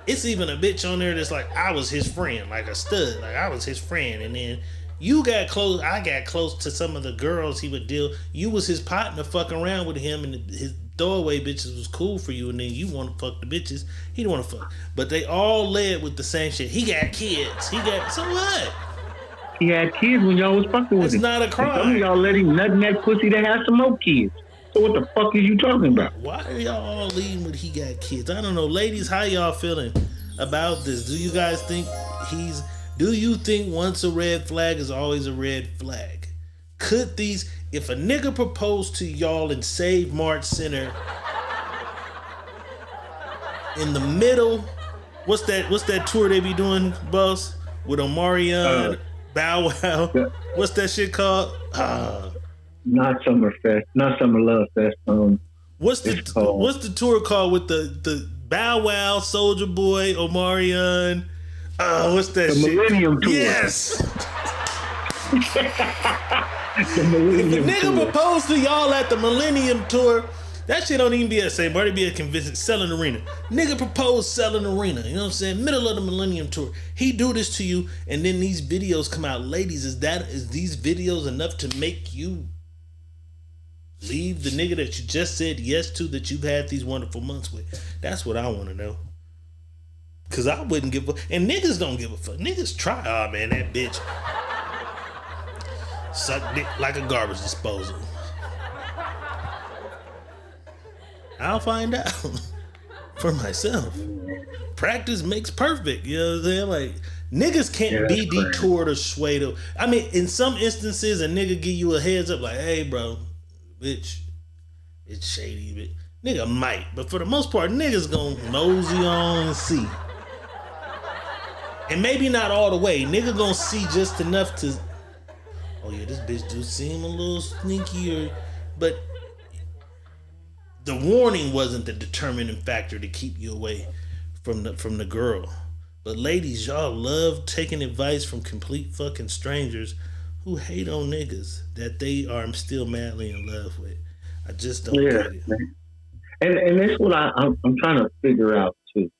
It's even a bitch on there that's like, I was his friend, like a stud. Like, I was his friend. And then you got close. I got close to some of the girls he would deal. You was his partner fucking around with him, and his throwaway bitches was cool for you. And then you want to fuck the bitches. He didn't want to fuck. But they all led with the same shit. He got kids. He got, so what? He had kids when y'all was fucking with him. It's not a crime. And some of y'all let him nut in that pussy to have some more kids. So what the fuck is you talking about? Why are y'all all leading with he got kids? I don't know. Ladies, how y'all feeling about this? Do you guys think do you think once a red flag is always a red flag? Could these, if a nigga proposed to y'all in Save Mart Center in the middle, what's that tour they be doing, boss? With Omarion, Bow Wow. What's that shit called? Not Summerfest, not Summer Love Fest. What's the tour called with the Bow Wow, Soulja Boy, Omarion, What's that the shit? Millennium Tour. Yes. The Millennium If a nigga Tour. propose to y'all at the Millennium Tour, that shit don't even be a same, but it be a convincing selling arena. Nigga propose selling arena. You know what I'm saying? Middle of the Millennium Tour. He do this to you, and then these videos come out. Ladies, is these videos enough to make you leave the nigga that you just said yes to, that you've had these wonderful months with? That's what I want to know. Cause I wouldn't give a, and niggas don't give a fuck. Niggas try. Oh man, that bitch suck dick like a garbage disposal. I'll find out for myself. Practice makes perfect. You know what I'm saying? Like, niggas can't be detoured or swayed. I mean, in some instances, a nigga give you a heads up like, hey, bro, bitch, it's shady, but nigga might. But for the most part, niggas gonna mosey on and see. And maybe not all the way. Nigga gonna see just enough to, oh yeah, this bitch do seem a little sneaky, but the warning wasn't the determining factor to keep you away from the girl. But ladies, y'all love taking advice from complete fucking strangers who hate on niggas that they are still madly in love with. I just don't get it. And that's what I'm trying to figure out too.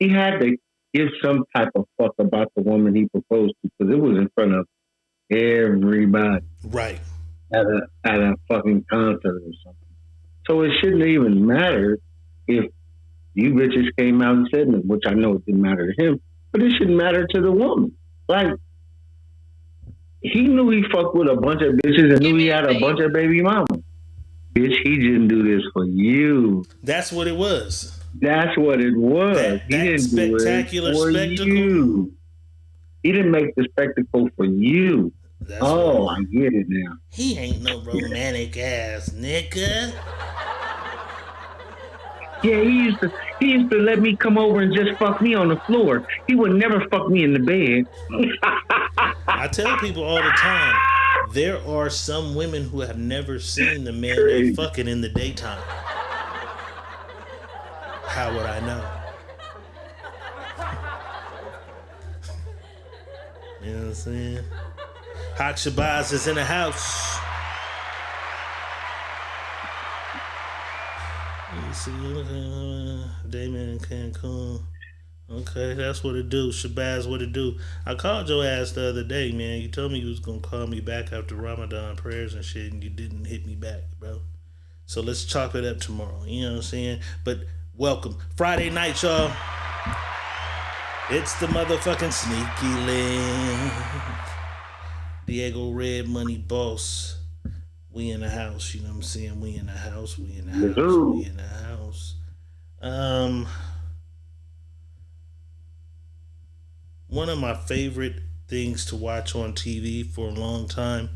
He had to give some type of fuck about the woman he proposed to, because it was in front of everybody. Right. At a fucking concert or something. So it shouldn't even matter if you bitches came out and said it, which I know it didn't matter to him, but it shouldn't matter to the woman. Like, he knew he fucked with a bunch of bitches and knew he had a bunch of baby mamas. Bitch, he didn't do this for you. That's what it was. That's what it was. That he didn't spectacular do it for spectacle. you. He didn't make the spectacle for you. That's I get it now. He ain't no romantic ass nigga. Yeah, he used to let me come over and just fuck me on the floor. He would never fuck me in the bed. I tell people all the time, there are some women who have never seen the man they fucking in the daytime. How would I know? You know what I'm saying? Hawk Shabazz is in the house. Let me see. Damon in Cancun. Okay, that's what it do. Shabazz, what it do? I called your ass the other day, man. You told me you was gonna call me back after Ramadan prayers and shit, and you didn't hit me back, bro. So let's chop it up tomorrow. You know what I'm saying? But welcome. Friday night, y'all. It's the motherfucking Sneaky Link. Diego Red Money Boss. We in the house, you know what I'm saying? We in the house, we in the house, we in the house. One of my favorite things to watch on TV for a long time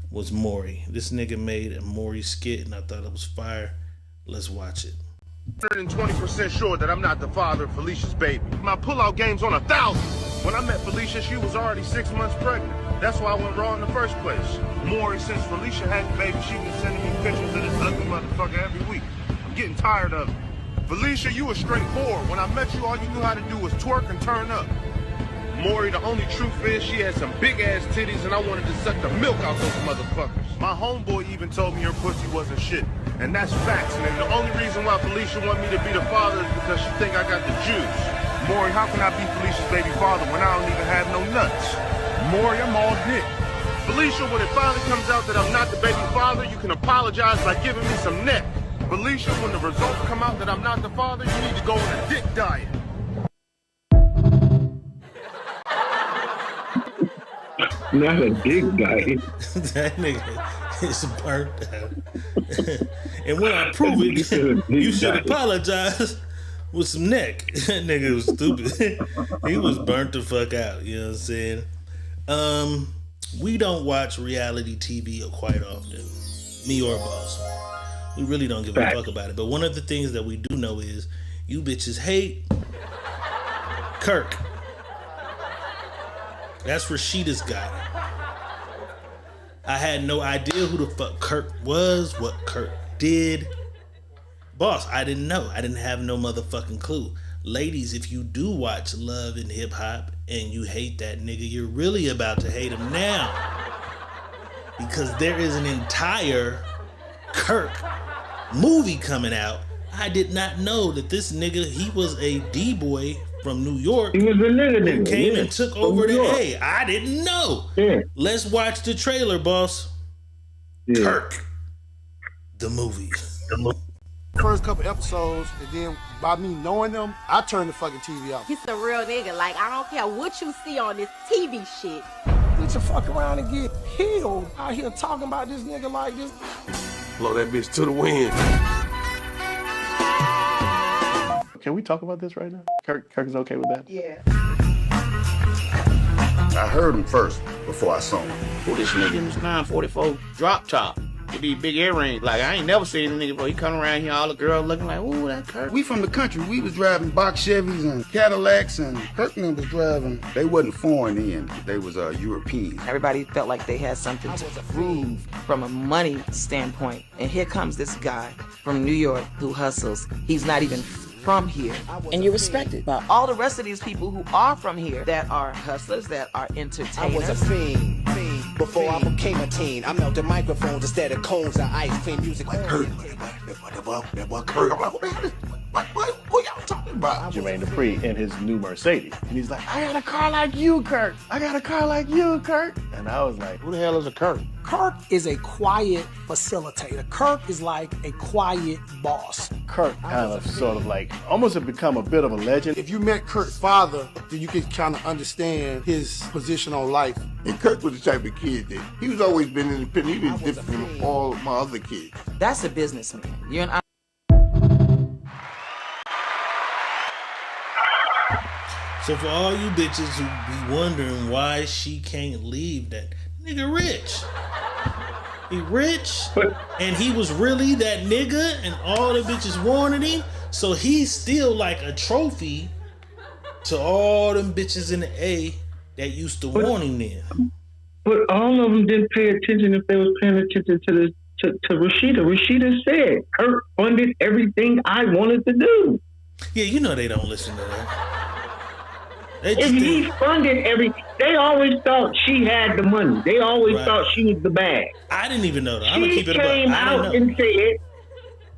was Maury. This nigga made a Maury skit and I thought it was fire. Let's watch it. 120% sure that I'm not the father of Felicia's baby. My pullout game's on 1,000. When I met Felicia, she was already 6 months pregnant. That's why I went raw in the first place. Maury, since Felicia had the baby, she been sending me pictures of this ugly motherfucker every week. I'm getting tired of it. Felicia, you were straightforward. When I met you, all you knew how to do was twerk and turn up. Maury, the only truth is she had some big ass titties and I wanted to suck the milk out those motherfuckers. My homeboy even told me her pussy wasn't shit. And that's facts, and the only reason why Felicia want me to be the father is because she think I got the juice. Maury, how can I be Felicia's baby father when I don't even have no nuts? Maury, I'm all dick. Felicia, when it finally comes out that I'm not the baby father, you can apologize by giving me some neck. Felicia, when the results come out that I'm not the father, you need to go on a dick diet. Not a dick diet. That nigga is burnt out. And when I prove it, you should apologize with some neck. That nigga was stupid. He was burnt the fuck out. You know what I'm saying? We don't watch reality TV quite often. Me or Boss. We really don't give a fuck about it. But one of the things that we do know is you bitches hate Kirk. That's Rashida's guy. I had no idea who the fuck Kirk was, what Kirk did. Boss, I didn't know. I didn't have no motherfucking clue. ladies, if you do watch Love and Hip Hop and you hate that nigga, you're really about to hate him now. Because there is an entire Kirk movie coming out. I did not know that this nigga, he was a D-boy from New York. He was a nigga who came and took over the A. A. I didn't know. Yeah. Let's watch the trailer, boss. Yeah. Kirk, the movie. First couple episodes, and then by me knowing them, I turned the fucking TV off. He's a real nigga. Like, I don't care what you see on this TV shit. Bitch, fuck around and get healed out here talking about this nigga like this. Blow that bitch to the wind. Can we talk about this right now? Kirk is okay with that? Yeah. I heard him first before I saw him. Who this nigga in this 944 drop top with these big earrings? Like, I ain't never seen a nigga before. He come around here, all the girls looking like, ooh, that Kirk. We from the country. We was driving box Chevys and Cadillacs, and Kirkman was driving. They wasn't foreign then. They was European. Everybody felt like they had something to prove from a money standpoint. And here comes this guy from New York who hustles. He's not even from here, and you're respected by all the rest of these people who are from here that are hustlers, that are entertainers. I was a fiend before I became a teen. I melted microphones instead of cones of ice. Clean music like Kirk. That boy Kirk. I'm like, what y'all talking about? Jermaine Dupri in his new Mercedes. And he's like, I got a car like you, Kirk. I got a car like you, Kirk. And I was like, who the hell is a Kirk? Kirk is a quiet facilitator. Kirk is like a quiet boss. Kirk kind of sort of like almost had become a bit of a legend. If you met Kirk's father, then you can kind of understand his position on life. And Kirk was the type of kid that he was always been independent. He was different from all my other kids. That's a businessman. You and I. So for all you bitches who be wondering why she can't leave that nigga rich. He rich, and he was really that nigga, and all the bitches wanted him, so he's still like a trophy to all them bitches in the A that used to want him then. But all of them didn't pay attention if they was paying attention to Rashida. Rashida said, Kirk funded everything I wanted to do. Yeah, you know they don't listen to that. If he funded everything, they always thought she had the money. They always thought she was the bag. I didn't even know that. I'm gonna She keep it came above. I out didn't know. and said,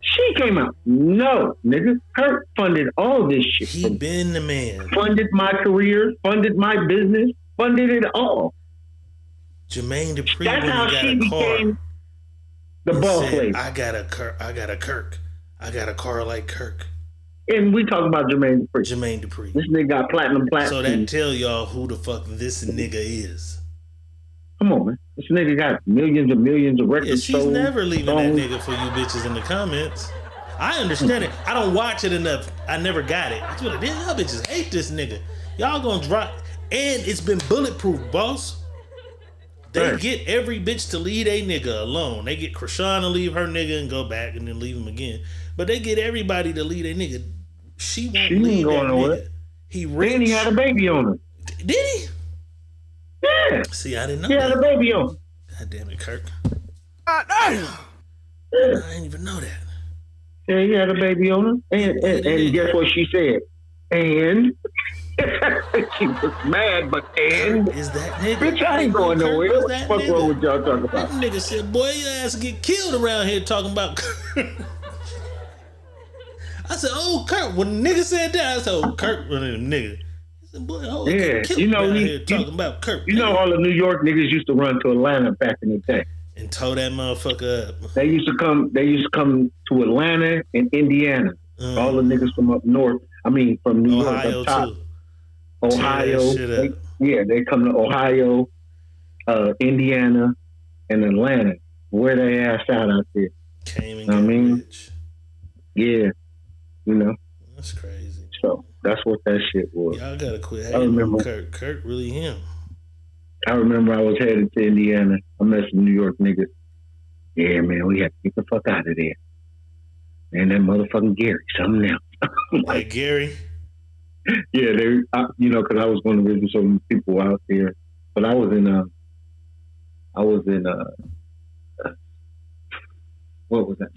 she came out. No, nigga, Kirk funded all this shit. He been the man. Funded my career, funded my business, funded it all. Jermaine Dupri That's when how he got she a car. became the he boss said, lady. I got a Kirk. I got a car like Kirk. And we talk about Jermaine Dupri. Jermaine Dupri. This nigga got platinum. So that tell y'all who the fuck this nigga is. Come on, man. This nigga got millions and millions of records. Yeah, she's sold, never leaving songs. that nigga for you bitches in the comments. I understand it. I don't watch it enough. I never got it. That's what it is. Y'all bitches hate this nigga. Y'all gonna drop. And it's been bulletproof, boss. They get every bitch to leave a nigga alone. They get Krishan to leave her nigga and go back and then leave him again. But they get everybody to leave a nigga. She won't She leave ain't going that nowhere. nigga. He rich. And he had a baby on her. Did he? Yeah. See, I didn't know He had that. a baby on her. God damn it, Kirk. Yeah. I didn't even know that. Yeah, he had a baby on her. And guess what she said? And she was mad, but and is that nigga? Bitch, I ain't going Kirk nowhere. was What the that fuck nigga? wrong with y'all talking That about? nigga said, boy, your ass get killed around here talking about Kirk. I said, oh, Kirk. When the nigga said that, I said, oh, Kirk, one of them nigga. He said, boy, oh, Yeah, get killed you know, around he- here talking about Kirk. You know, all the New York niggas used to run to Atlanta back in the day. And tow that motherfucker up. They used to come to Atlanta and Indiana. All the niggas from up north. I mean, from New Ohio, York up top. too. Ohio. Tear that shit up. They come to Ohio, Indiana, and Atlanta. Where they ass out there. Came and Know what I got mean? rich. Yeah. You know. That's crazy. So that's what that shit was. Y'all gotta quit I hating on remember. Kirk. Kirk really him. I remember I was headed to Indiana. I met some New York niggas. Yeah, man, we had to get the fuck out of there. Man, that motherfucking Gary, something else. Like Gary? Yeah, because I was going to visit some people out there. But I was in what was that?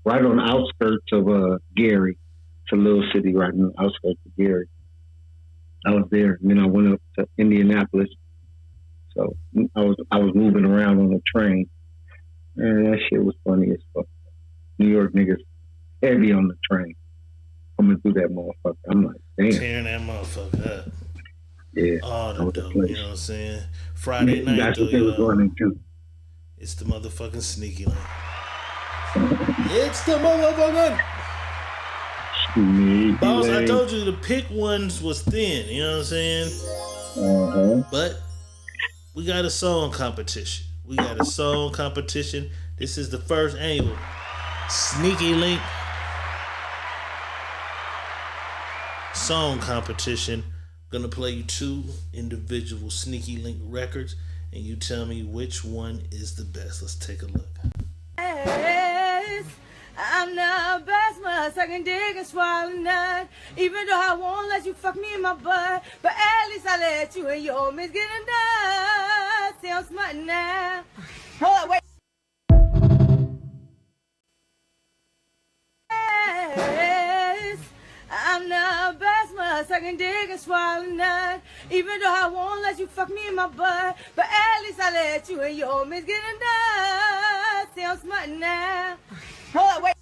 Right on the outskirts of Gary. It's a little city right in the outskirts of Gary. I was there, and then I went up to Indianapolis. So I was moving around on the train, and that shit was funny as fuck. New York niggas heavy on the train, coming through that motherfucker. I'm like, damn, tearing that motherfucker up. Yeah, all the dope. You know what I'm saying? Friday night, that's though, what they was going into. It's the motherfucking sneaky link. It's the motherfucking sneaky Boss, link. I told you the pick ones was thin. You know what I'm saying? But we got a song competition. This is the first annual Sneaky Link song competition. I'm gonna play you 2 individual Sneaky Link records, and you tell me which one is the best. Let's take a look. Yes, I'm the best must I can dig and swallow nut. Even though I won't let you fuck me in my butt, but at least I let you and your miss get a nut. See, I'm smart now. Hold on, wait. Yes, I'm the best must I can dig and swallow nut. Even though I won't let you fuck me in my butt, but at least I let you and your miss get a nut. See, I'm smart now. Hold on, wait.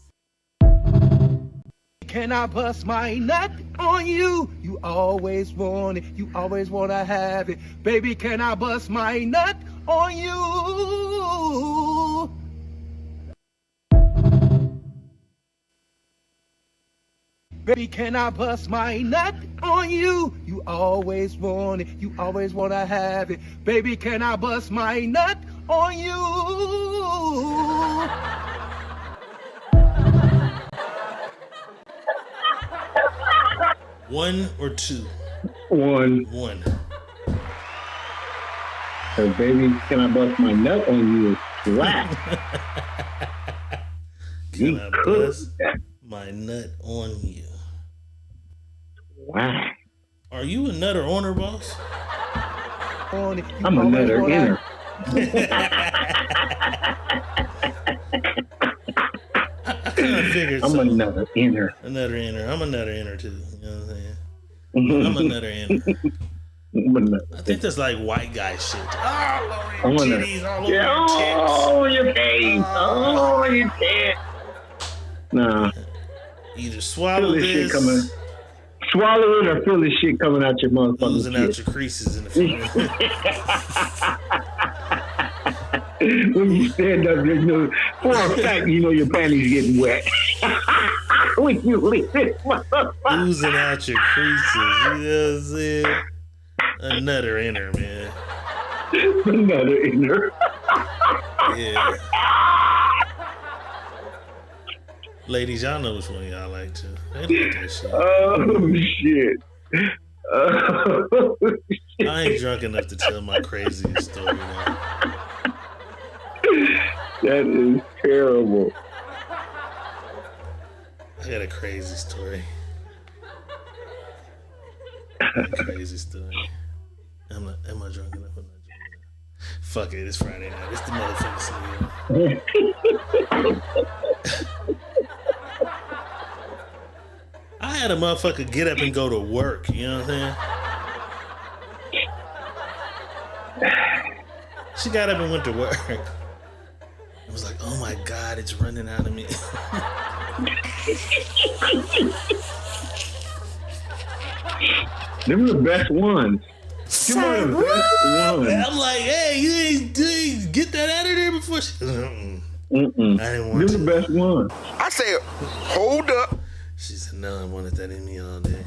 Can I bust my nut on you? You always want it, you always want to have it. Baby, can I bust my nut on you? Baby, can I bust my nut on you? You always want it, you always want to have it. Baby, can I bust my nut on you? 1 or 2? 1. So baby, can I bust my nut on you? Slap. Can I bust my nut on you? Wow. Are you a nutter owner, boss? I'm a nutter inner. I kind of figured I'm a nutter inner. I'm a nutter inner too. You know what I'm saying? I'm a nutter inner. I think that's like white guy shit. All over your titties, all over your tits. Oh, your face. Oh, your tits. Nah. Either swallow this. Shit coming. Swallow it or feel this shit coming out your motherfucking losing out your creases in the front. When you stand up, you know, for a fact, you know your panties getting wet. When you leave it, losing out your creases. You know what I'm saying? Another inner, man. Another inner. Yeah. Ladies, y'all know which one y'all like too. They like that shit. Oh, shit. Oh, shit. I ain't drunk enough to tell my craziest story now. That is terrible. I got a crazy story. Crazy story. Am I drunk enough? I'm not drunk enough. Fuck it, it's Friday night. It's the motherfucking CEO. I had a motherfucker get up and go to work, you know what I'm saying? She got up and went to work. I was like, oh my God, it's running out of me. Them are the best ones. I'm like, hey, you ain't get that out of there before she... I didn't want Them the best ones. I said, hold up. She said, no, I wanted that in me all day.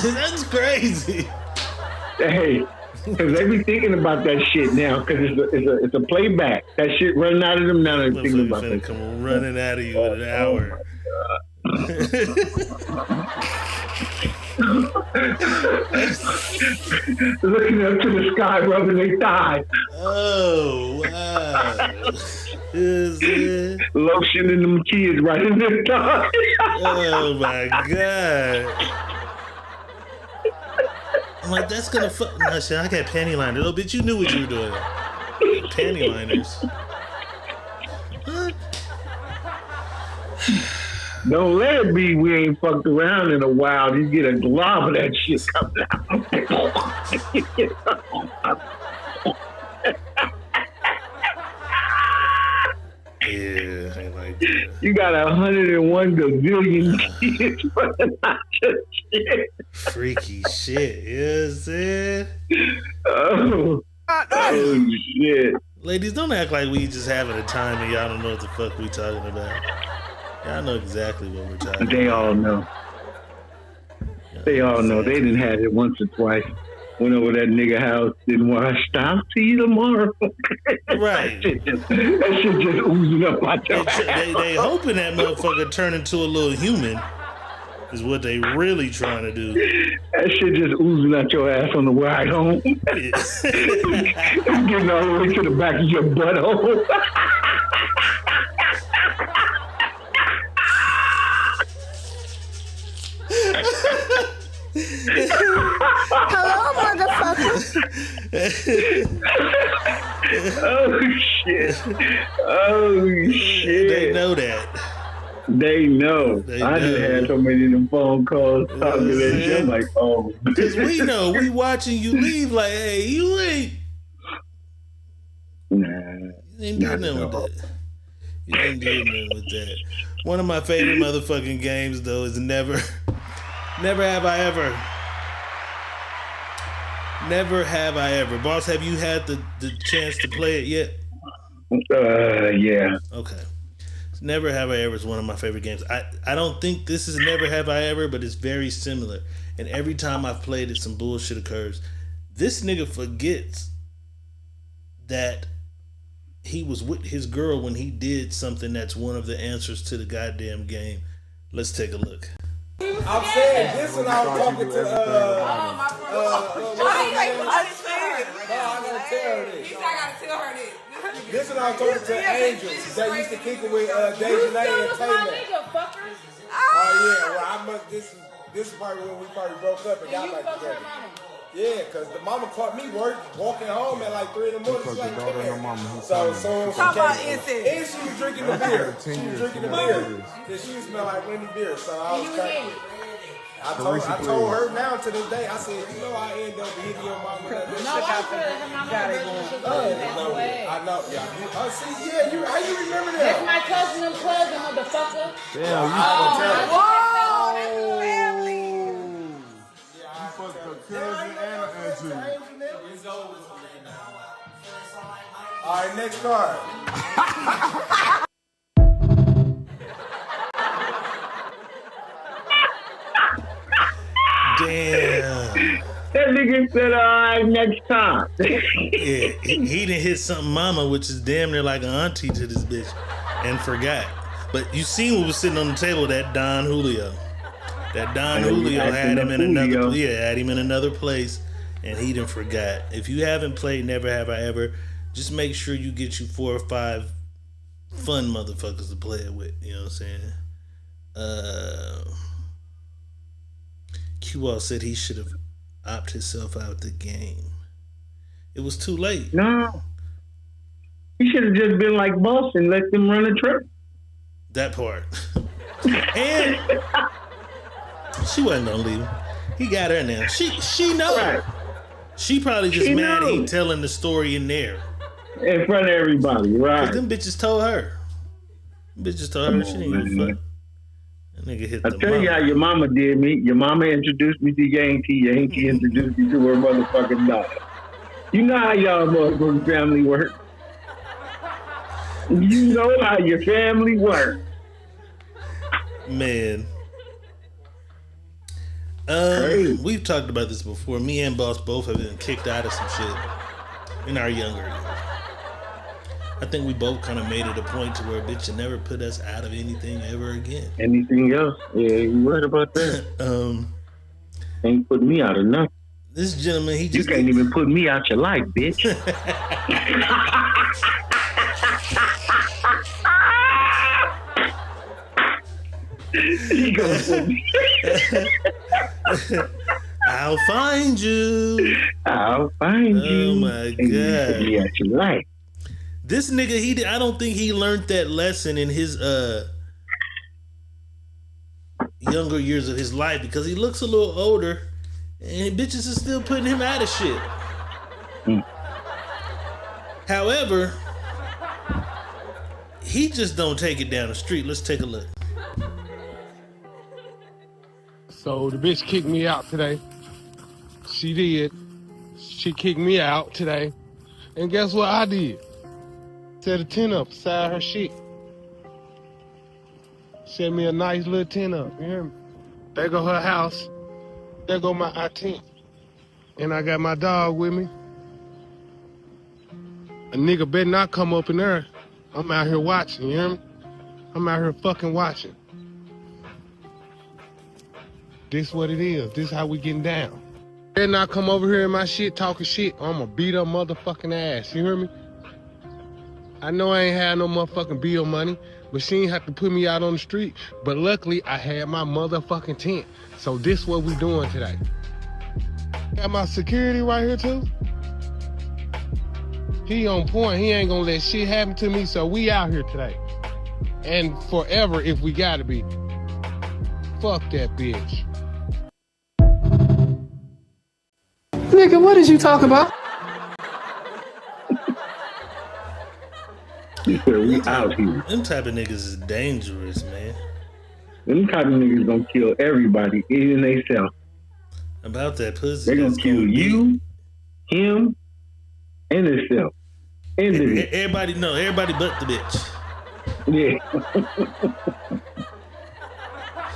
That's crazy. Hey, because they be thinking about that shit now, because it's a playback. That shit running out of them now. They're thinking about that. Come running out of you in an hour. Looking up to the sky, rubbing their thighs. Oh, wow. Is it? Lotion in them kids right in their thighs. Oh, my God. I'm like, that's gonna fuck. No, shit, I got panty liners. Oh, bitch, you knew what you were doing. Panty liners. What? Don't let it be we ain't fucked around in a while. You get a glob of that shit comes out. Yeah, I like that. You got 101 gazillion kids running out your shit. Freaky shit, you know what I'm saying? Oh shit. Ladies, don't act like we just having a time and y'all don't know what the fuck we talking about. Y'all know exactly what we're talking about. They all know. They all know. They didn't have it once or twice. Went over that nigga house, didn't wash. I'll see you tomorrow. Right. that shit just oozing up my toe. They hoping that motherfucker turn into a little human is what they really trying to do. That shit just oozing out your ass on the ride home. It's getting all the way to the back of your butthole. Hello, motherfucker. Oh shit! Oh shit! They know that. They know. They I just know. had so many of them phone calls talking to that shit. I'm like, oh. Because we know. We watching you leave like, hey, you ain't. Nah. You ain't doing nothing with that. You ain't doing nothing with that. One of my favorite motherfucking games, though, is Never Have I Ever. Never Have I Ever. Boss, have you had the chance to play it yet? Yeah. Okay. Never Have I Ever is one of my favorite games. I don't think this is Never Have I Ever, but it's very similar. And every time I've played it, some bullshit occurs. This nigga forgets that he was with his girl when he did something that's one of the answers to the goddamn game. Let's take a look. I'm saying this when I was talking to This when I was talking to Angels that used to kick it with Dejanay and Taylor. Oh yeah, well I must this is probably when we probably broke up and got back together. Yeah, cause the mama caught me walking home at like 3 in the morning. She's like, come here. So soon Talk about and incest. she was drinking the beer. She was drinking the beer. Cause she smelled like Wendy beer. So I was kind of, I told her now to this day, I said, you know I end up hitting your mama. No, I said her mama got it going. I know, yeah. See, yeah, how you remember that? That's my cousin and cousin, motherfucker. Damn, you fucked a cousin and an auntie. All right, next card. Damn. That nigga said, all right, next time. Yeah, he done hit something mama, which is damn near like an auntie to this bitch, and forgot. But you seen what was sitting on the table, that Don Julio. That Don Julio had him in another, had him in another place, and he done forgot. If you haven't played Never Have I Ever, just make sure you get you 4 or 5 fun motherfuckers to play it with. You know what I'm saying? Q-Ball said he should have opted himself out the game. It was too late. No. He should have just been like boss and let them run a trip. That part. And she wasn't gonna leave him. He got her now. She knows. Right. She probably just mad he telling the story in there. In front of everybody, right. Cause them bitches told her. She didn't give a fuck. That nigga hit I tell you how your mama did me. Your mama introduced me to Yankee. Yankee introduced me to her motherfucking daughter. You know how y'all motherfucking family work. You know how your family work. Man. We've talked about this before. Me and Boss both have been kicked out of some shit in our younger years. I think we both kind of made it a point to where bitch should never put us out of anything ever again. Anything else? Yeah, you right about that. Ain't put me out of nothing. This gentleman, you can't even put me out your life, bitch. He gonna put me. I'll find you. I'll find you. Oh my god. Put me out your life. This nigga, I don't think he learned that lesson in his younger years of his life because he looks a little older and bitches are still putting him out of shit. However, he just don't take it down the street. Let's take a look. So the bitch kicked me out today. She did. She kicked me out today. And guess what I did? Set a tent up beside her shit. Set me a nice little tent up, you hear me? There go her house. There go my tent. And I got my dog with me. A nigga better not come up in there. I'm out here watching, you hear me? I'm out here fucking watching. This what it is. This how we getting down. Better not come over here in my shit talking shit. I'ma beat her motherfucking ass, you hear me? I know I ain't had no motherfucking bill money, but she ain't have to put me out on the street. But luckily, I had my motherfucking tent. So this what we doing today. Got my security right here too. He on point. He ain't gonna let shit happen to me, so we out here today. And forever if we gotta be. Fuck that bitch. Nigga, what did you talk about? We out here. Them type of niggas is dangerous, man. Them type of niggas gonna kill everybody, even they self. About that pussy. They gonna kill you, him, and himself. And the bitch. Everybody know. Everybody but the bitch. Yeah.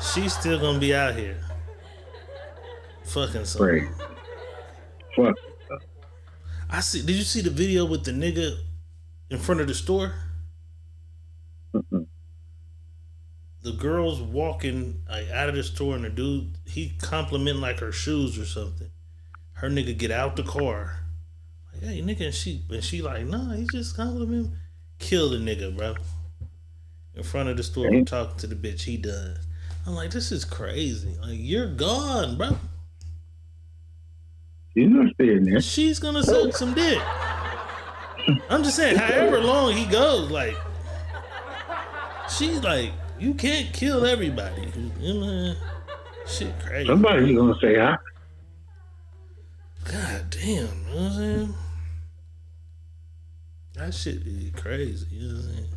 She's still gonna be out here. Fucking something. Fuck. I see. Did you see the video with the nigga in front of the store? The girl's walking like out of the store and the dude, he complimenting like her shoes or something. Her nigga get out the car. Like, hey nigga, and she like, nah, he just complimenting. Kill the nigga, bro. In front of the store, talking to the bitch, he done. I'm like, this is crazy. Like, you're gone, bro. She's not staying there. She's gonna suck some dick. I'm just saying, however long he goes, like, she's like, you can't kill everybody. You know, shit crazy. Somebody's gonna say hi. God damn, you know what I'm saying? That shit is crazy, you know what I'm saying?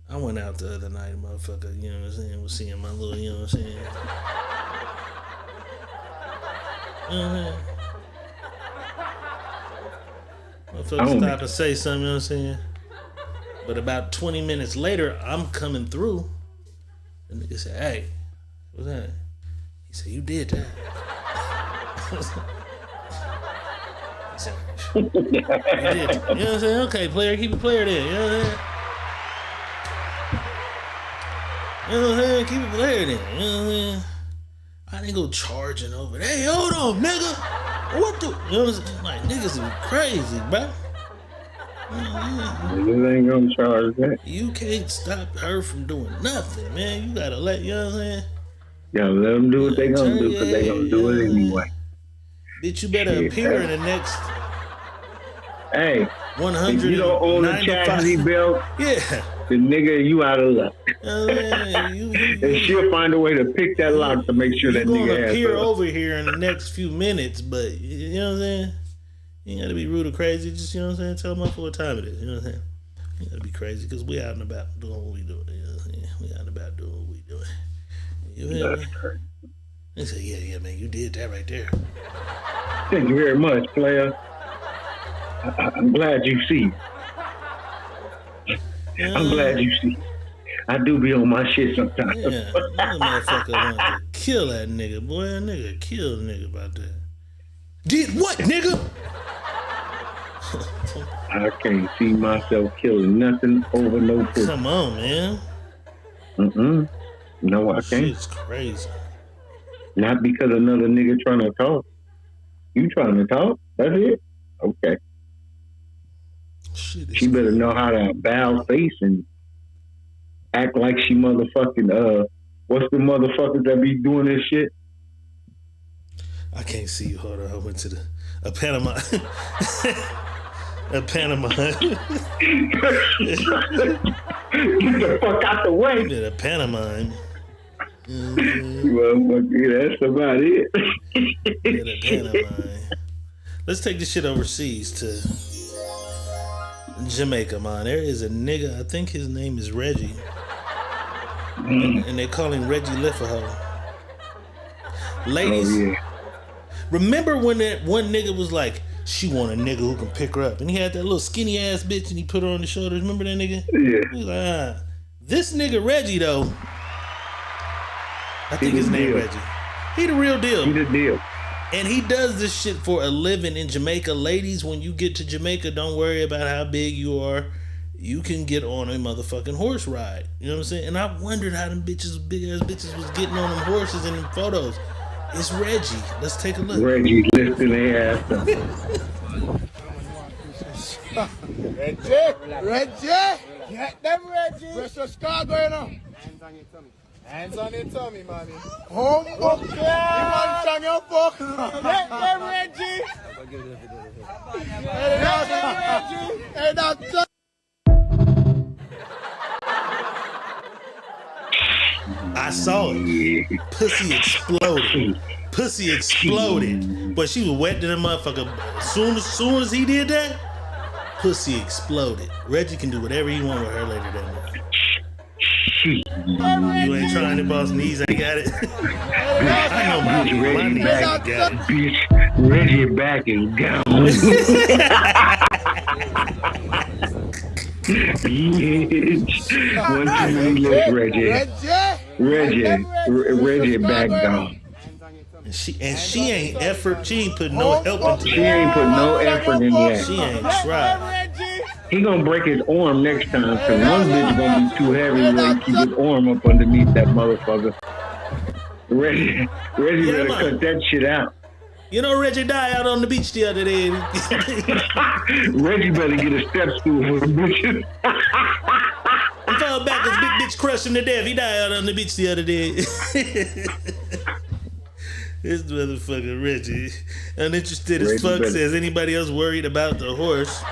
I went out the other night, motherfucker, you know what I'm saying? Was seeing my little, you know what I'm saying? You know what I'm saying? Motherfucker stop and say something, you know what I'm saying? But about 20 minutes later, I'm coming through. The nigga said, hey, what's that? He said, you did that. He said, you did. You know what I'm saying? Okay, player, keep it player there. You know what I'm saying? You know what I'm saying? Keep it player there. You know what I'm saying? I didn't go charging over. Hey, hold on, nigga. What the? You know what I'm saying? Like, niggas are crazy, bro. Niggas ain't gonna charge that. You can't stop her from doing nothing, man. You gotta let, you know what I'm saying? You gotta let them do what they gonna do, because they gonna do it anyway. Bitch, you better appear in the next. Hey, 100. If you don't own a chastity belt, yeah, the nigga, you out of luck. And she'll find a way to pick that lock to make sure that gonna nigga appear has over here in the next few minutes, but you know what I'm saying? You ain't gotta be rude or crazy. Just, you know what I'm saying? Tell them what time it is. You know what I'm saying? You gotta be crazy because we out and about doing what we doing. You know what I'm saying? We out and about doing what we doing. You hear me? They say, yeah, man, you did that right there. Thank you very much, player. I'm glad you see. I'm glad you see. I do be on my shit sometimes. Yeah, that motherfucker wanted to kill that nigga, boy. That nigga killed a nigga about that. Did what, nigga? I can't see myself killing nothing over no pussy. Come on, man. No, I can't. Shit's crazy. Not because another nigga trying to talk. You trying to talk? That's it? Okay. She better know how to bow face and act like she motherfucking, what's the motherfuckers that be doing this shit? I can't see you. Hold on. I went to a Panama. A Panama. Get the fuck out the way. A Panama. Motherfucker, that's about it. Yeah, the Panama. Let's take this shit overseas to Jamaica, man. There is a nigga, I think his name is Reggie. And they call him Reggie Liffaho. Ladies, remember when that one nigga was like, she want a nigga who can pick her up, and he had that little skinny ass bitch and he put her on the shoulders. Remember that nigga? Yeah. He was like, This nigga Reggie though, I think his name Reggie. He the real deal. He the deal. And he does this shit for a living in Jamaica. Ladies, when you get to Jamaica, don't worry about how big you are. You can get on a motherfucking horse ride. You know what I'm saying? And I wondered how them bitches, big ass bitches, was getting on them horses in them photos. It's Reggie. Let's take a look. Reggie lifting their ass up. Reggie! Get them, Reggie! Where's your scar going on? Hands on your tummy. Hands on your tummy, mommy. Home book, you want on your book. Get them, Reggie! Hey, Reggie! Hey, doctor! I saw it. Pussy exploded. Pussy exploded. But she was wet to the motherfucker. As soon as he did that, pussy exploded. Reggie can do whatever he want with her later that night. You ain't trying it, boss. Knees ain't got it. I know my knees got it. Bitch, Reggie back and gone. One too many lips, Reggie. Reggie back gone. And she ain't effort. She ain't put no help into it. She ain't put no effort in that. She ain't tried. He gonna break his arm next time, cause one bitch gonna be too heavy to keep his arm up underneath that motherfucker. Reggie better cut that shit out. You know Reggie died out on the beach the other day. Reggie better get a step stool for the bitches. He fell back, his big bitch crushed him to death. He died out on the beach the other day. This motherfucker Reggie, uninterested as fuck, says anybody else worried about the horse?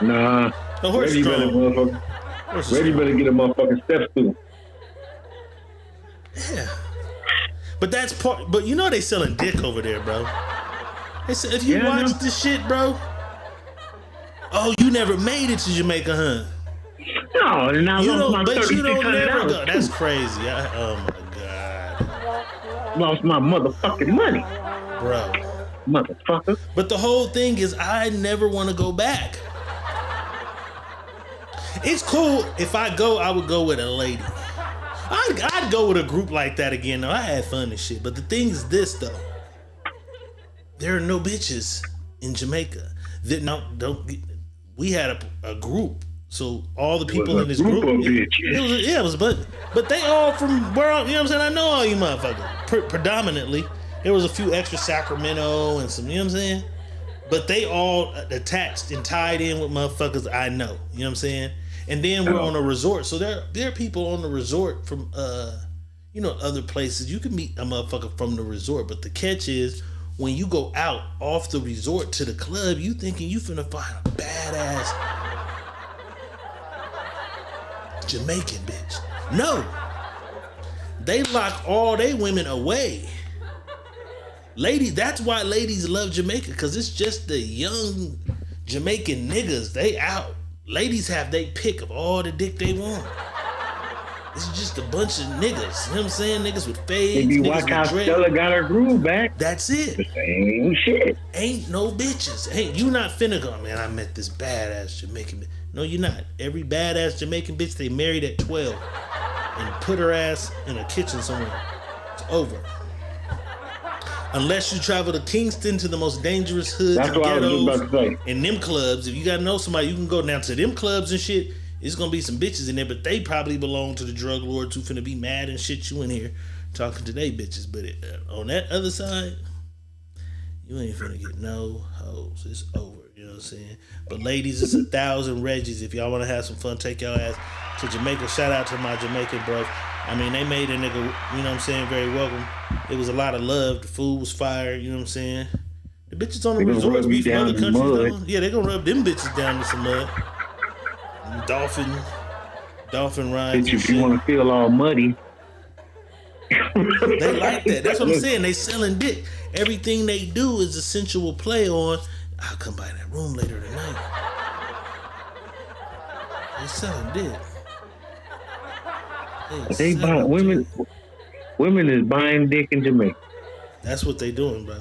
Nah. The horse Reggie better get a motherfucking step stool. Yeah. But that's part. But you know they selling dick over there, bro. They said if you watch this shit, bro. Oh, you never made it to Jamaica, huh? No, and I lost my but you don't never go. $3,600. That's crazy. Oh my god. Lost my motherfucking money, bro. Motherfucker. But the whole thing is, I never want to go back. It's cool if I go. I would go with a lady. I'd go with a group like that again. Though I had fun and shit. But the thing is this though, there are no bitches in Jamaica. We had a group, so all the people in this group. It was but they all from where, you know what I'm saying? I know all you motherfuckers. Predominantly, there was a few extra Sacramento and some, you know what I'm saying? But they all attached and tied in with motherfuckers I know. You know what I'm saying? And then we're on a resort, so there are people on the resort from other places. You can meet a motherfucker from the resort, but the catch is when you go out off the resort to the club, you thinking you finna find a badass Jamaican bitch. No, they lock all they women away. Ladies, that's why ladies love Jamaica, because it's just the young Jamaican niggas. They out. Ladies have they pick of all the dick they want. It's just a bunch of niggas. You know what I'm saying? Niggas with fades. Maybe watch how Stella got her groove back. That's it. The same shit. Ain't no bitches. Ain't you not finna go, man, I met this badass Jamaican bitch. No, you're not. Every badass Jamaican bitch they married at 12 and put her ass in a kitchen somewhere. It's over. Unless you travel to Kingston, to the most dangerous hoods and ghettos and them clubs. If you gotta know somebody, you can go down to them clubs and shit. It's gonna be some bitches in there, but they probably belong to the drug lords who finna be mad and shit you in here talking to they bitches. But on that other side, you ain't finna get no hoes. It's over. You know what I'm saying? But ladies, it's 1,000 Reggies. If y'all wanna have some fun, take y'all ass to Jamaica. Shout out to my Jamaican bros. I mean, they made a nigga, you know what I'm saying, very welcome. It was a lot of love. The food was fire, you know what I'm saying? The bitches on the resorts be from other countries, though. Yeah, they gonna rub them bitches down with some mud. Dolphin Dolphin rides. Bitch, if you want to feel all muddy. They like that. That's what I'm saying. They selling dick. Everything they do is a sensual play on, I'll come by that room later tonight. They selling dick. They buy women. Women is buying dick in Jamaica. That's what they doing, bro.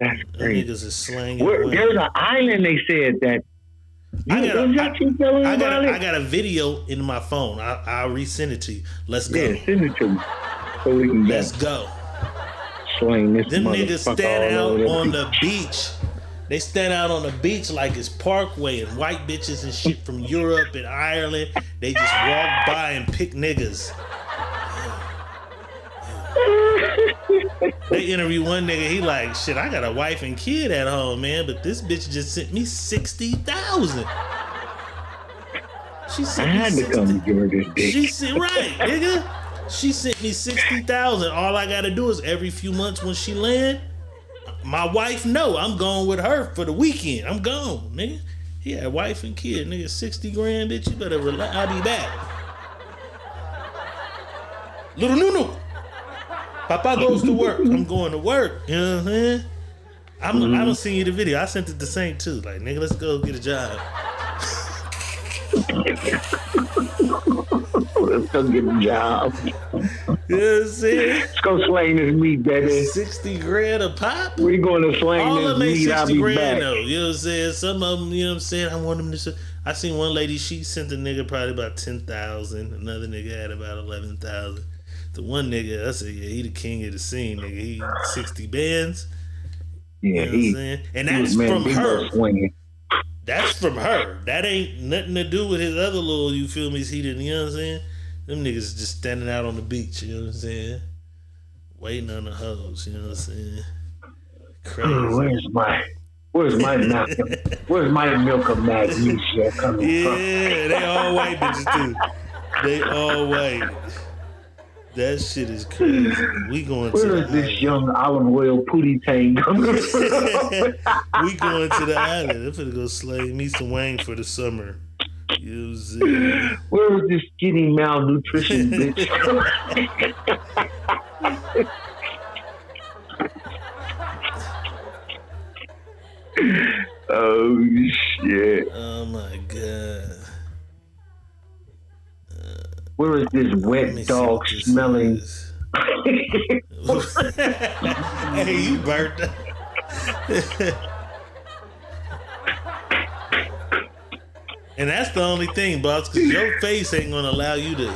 That's crazy. Niggas is slanging. There's an island they said that. I got a video in my phone. I'll resend it to you. Let's go. Yeah, send it to me. So we can Let's go. Slang this Them niggas motherfucker stand all out over on the beach. They stand out on the beach like it's Parkway and white bitches and shit from Europe and Ireland. They just walk by and pick niggas. They interview one nigga, he like, shit, I got a wife and kid at home, man, but this bitch just sent me 60,000. She sent I me had to 60. come give her this dick. She said, right, nigga. She sent me 60,000. All I gotta do is every few months when she land, my wife know I'm going with her for the weekend. I'm gone, nigga. He had wife and kid, nigga. 60 grand, bitch. You better relax. I'll be back. Little Nunu. Papa goes to work. I'm going to work. You know what I'm saying? I'm gonna send you the video. I sent it to Saint too. Like, nigga, let's go get a job. Let's go get a job. You know what I'm saying? Let's go slang this meat, baby. 60 grand a pop? We're going to slang all this of them ain't meat. 60 grand though. You know what I'm saying? Some of them, you know what I'm saying? I want them to. I seen one lady, she sent a nigga probably about 10,000. Another nigga had about 11,000. The one nigga, I said, yeah, he the king of the scene, nigga. He 60 bands. Yeah, you know what I'm saying? And that's from her. That's from her. That ain't nothing to do with his other little, you feel me, he didn't, you know what I'm saying? Them niggas just standing out on the beach, you know what I'm saying? Waiting on the hoes, you know what I'm saying? Crazy. Where's my milk? Where's my milk of magnesia coming from? Yeah, they all white bitches too. They all white. That shit is crazy. We going to Where is this young olive oil pootie tang coming from? We going to the island. I'm finna go slay me some Wang for the summer. You know what I'm saying? Where is this skinny malnutrition bitch? Oh shit. Oh my god. Where is this wet dog smelling? Hey, you burnt up. And that's the only thing, boss, because your face ain't gonna allow you to.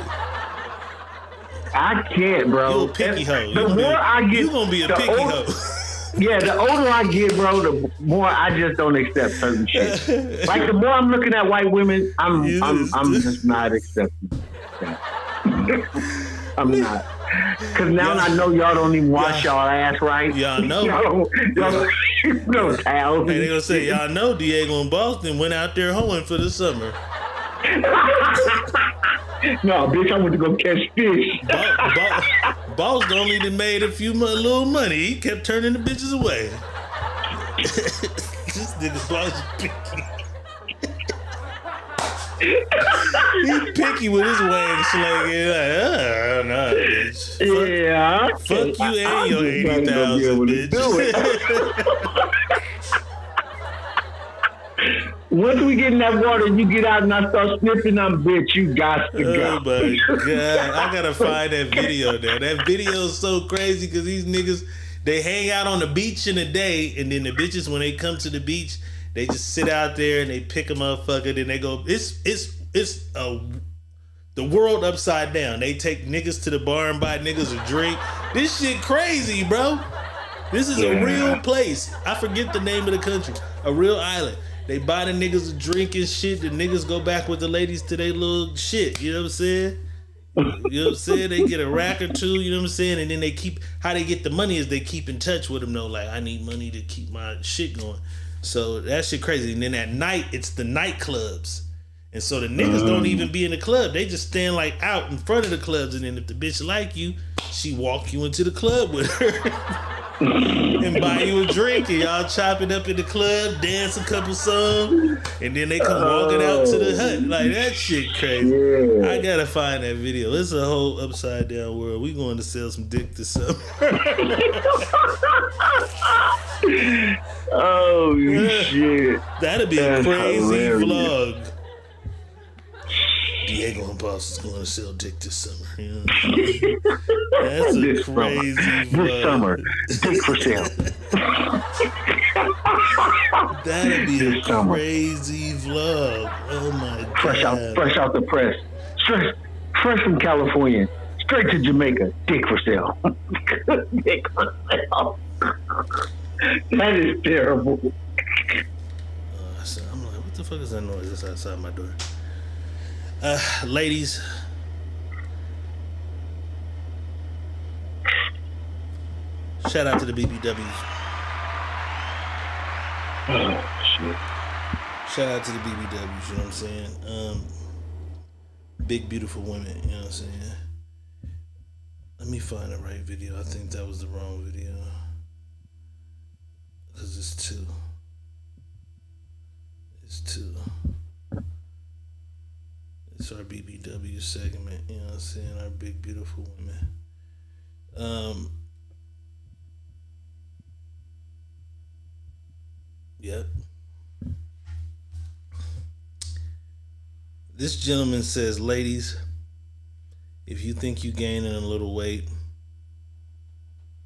I can't, bro. You a picky hoe. The more I get, you gonna be a picky hoe. Yeah, the older I get, bro, the more I just don't accept certain shit. Like the more I'm looking at white women, I'm just not accepting. I'm not. Cause now I know y'all don't even wash y'all ass right. Y'all know. y'all no towels. Hey, they gonna say, y'all know Diego and Boston went out there hoeing for the summer. No, bitch, I went to go catch fish. Boss only done made a few little money. He kept turning the bitches away. This nigga Boss is picky. He picky with his wang slinging. Like, no, bitch. Fuck you and your 80,000, bitch. Once we get in that water and you get out and I start sniffing them, bitch, you got to go. Oh my god. I gotta find that video now. That video is so crazy because these niggas, they hang out on the beach in the day, and then the bitches, when they come to the beach, they just sit out there and they pick a motherfucker, then they go, it's the world upside down. They take niggas to the bar and buy niggas a drink. This shit crazy, bro. This is a real place. I forget the name of the country. A real island. They buy the niggas a drink and shit. The niggas go back with the ladies to their little shit. You know what I'm saying? You know what I'm saying? They get a rack or two, you know what I'm saying? And then they keep, how they get the money is they keep in touch with them though. Like, I need money to keep my shit going. So that shit crazy. And then at night, it's the nightclubs. And so the niggas don't even be in the club. They just stand like out in front of the clubs. And then if the bitch like you, she walk you into the club with her. and buy you a drink, and y'all chop it up in the club, dance a couple songs, and then they come walking out to the hut. Like, that shit crazy. Yeah. I gotta find that video. It's a whole upside down world. We going to sell some dick this summer. Oh shit. That'd be That's a crazy hilarious. vlog. Diego and Boss is going to sell dick this summer. You know what I'm saying? That's a This crazy summer. vlog. This summer, dick for sale. That'd be This a summer. crazy vlog. Oh my god. Fresh out the press. Fresh from California. Straight to Jamaica. Dick for sale. Dick for sale. That is terrible. So I'm like, what the fuck is that noise that's outside my door? Ladies, shout out to the BBWs. Oh shit. Shout out to the BBWs, you know what I'm saying? Big beautiful women, you know what I'm saying? Let me find the right video. I think that was the wrong video. Cause it's two. It's our BBW segment, you know what I'm saying? Our big beautiful women. Yep. This gentleman says, ladies, if you think you gaining a little weight,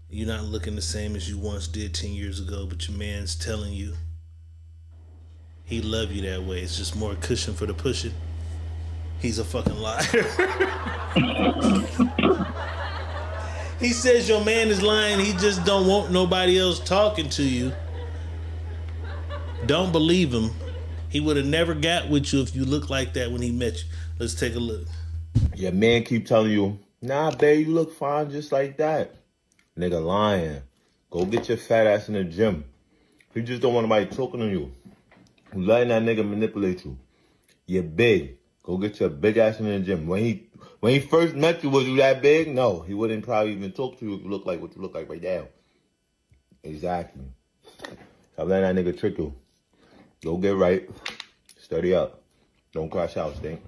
you're not looking the same as you once did 10 years ago, but your man's telling you he love you that way. It's just more cushion for the pushing. He's a fucking liar. He says your man is lying. He just don't want nobody else talking to you. Don't believe him. He would have never got with you if you looked like that when he met you. Let's take a look. Your man keep telling you, nah, babe, you look fine just like that. Nigga lying. Go get your fat ass in the gym. He just don't want nobody talking to you. You letting that nigga manipulate you. You're big. Go get your big ass in the gym. When he first met you, was you that big? No, he wouldn't probably even talk to you if you look like what you look like right now. Exactly. Stop letting that nigga trick you. Go get right. Study up. Don't crash out, stink.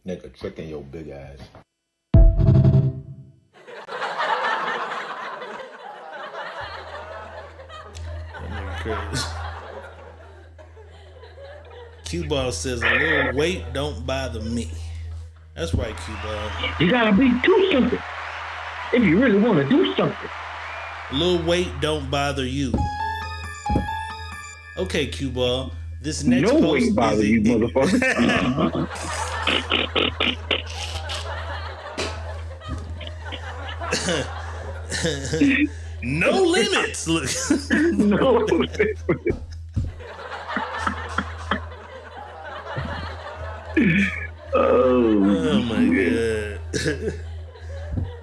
Nigga tricking your big ass. Crazy. Q-Ball says a little weight don't bother me. That's right, Q-Ball. You gotta do something. If you really want to do something. A little weight don't bother you. Okay, Q-Ball. This next no post weight bother you, motherfucker. No limits. Look. No limits. Oh my god.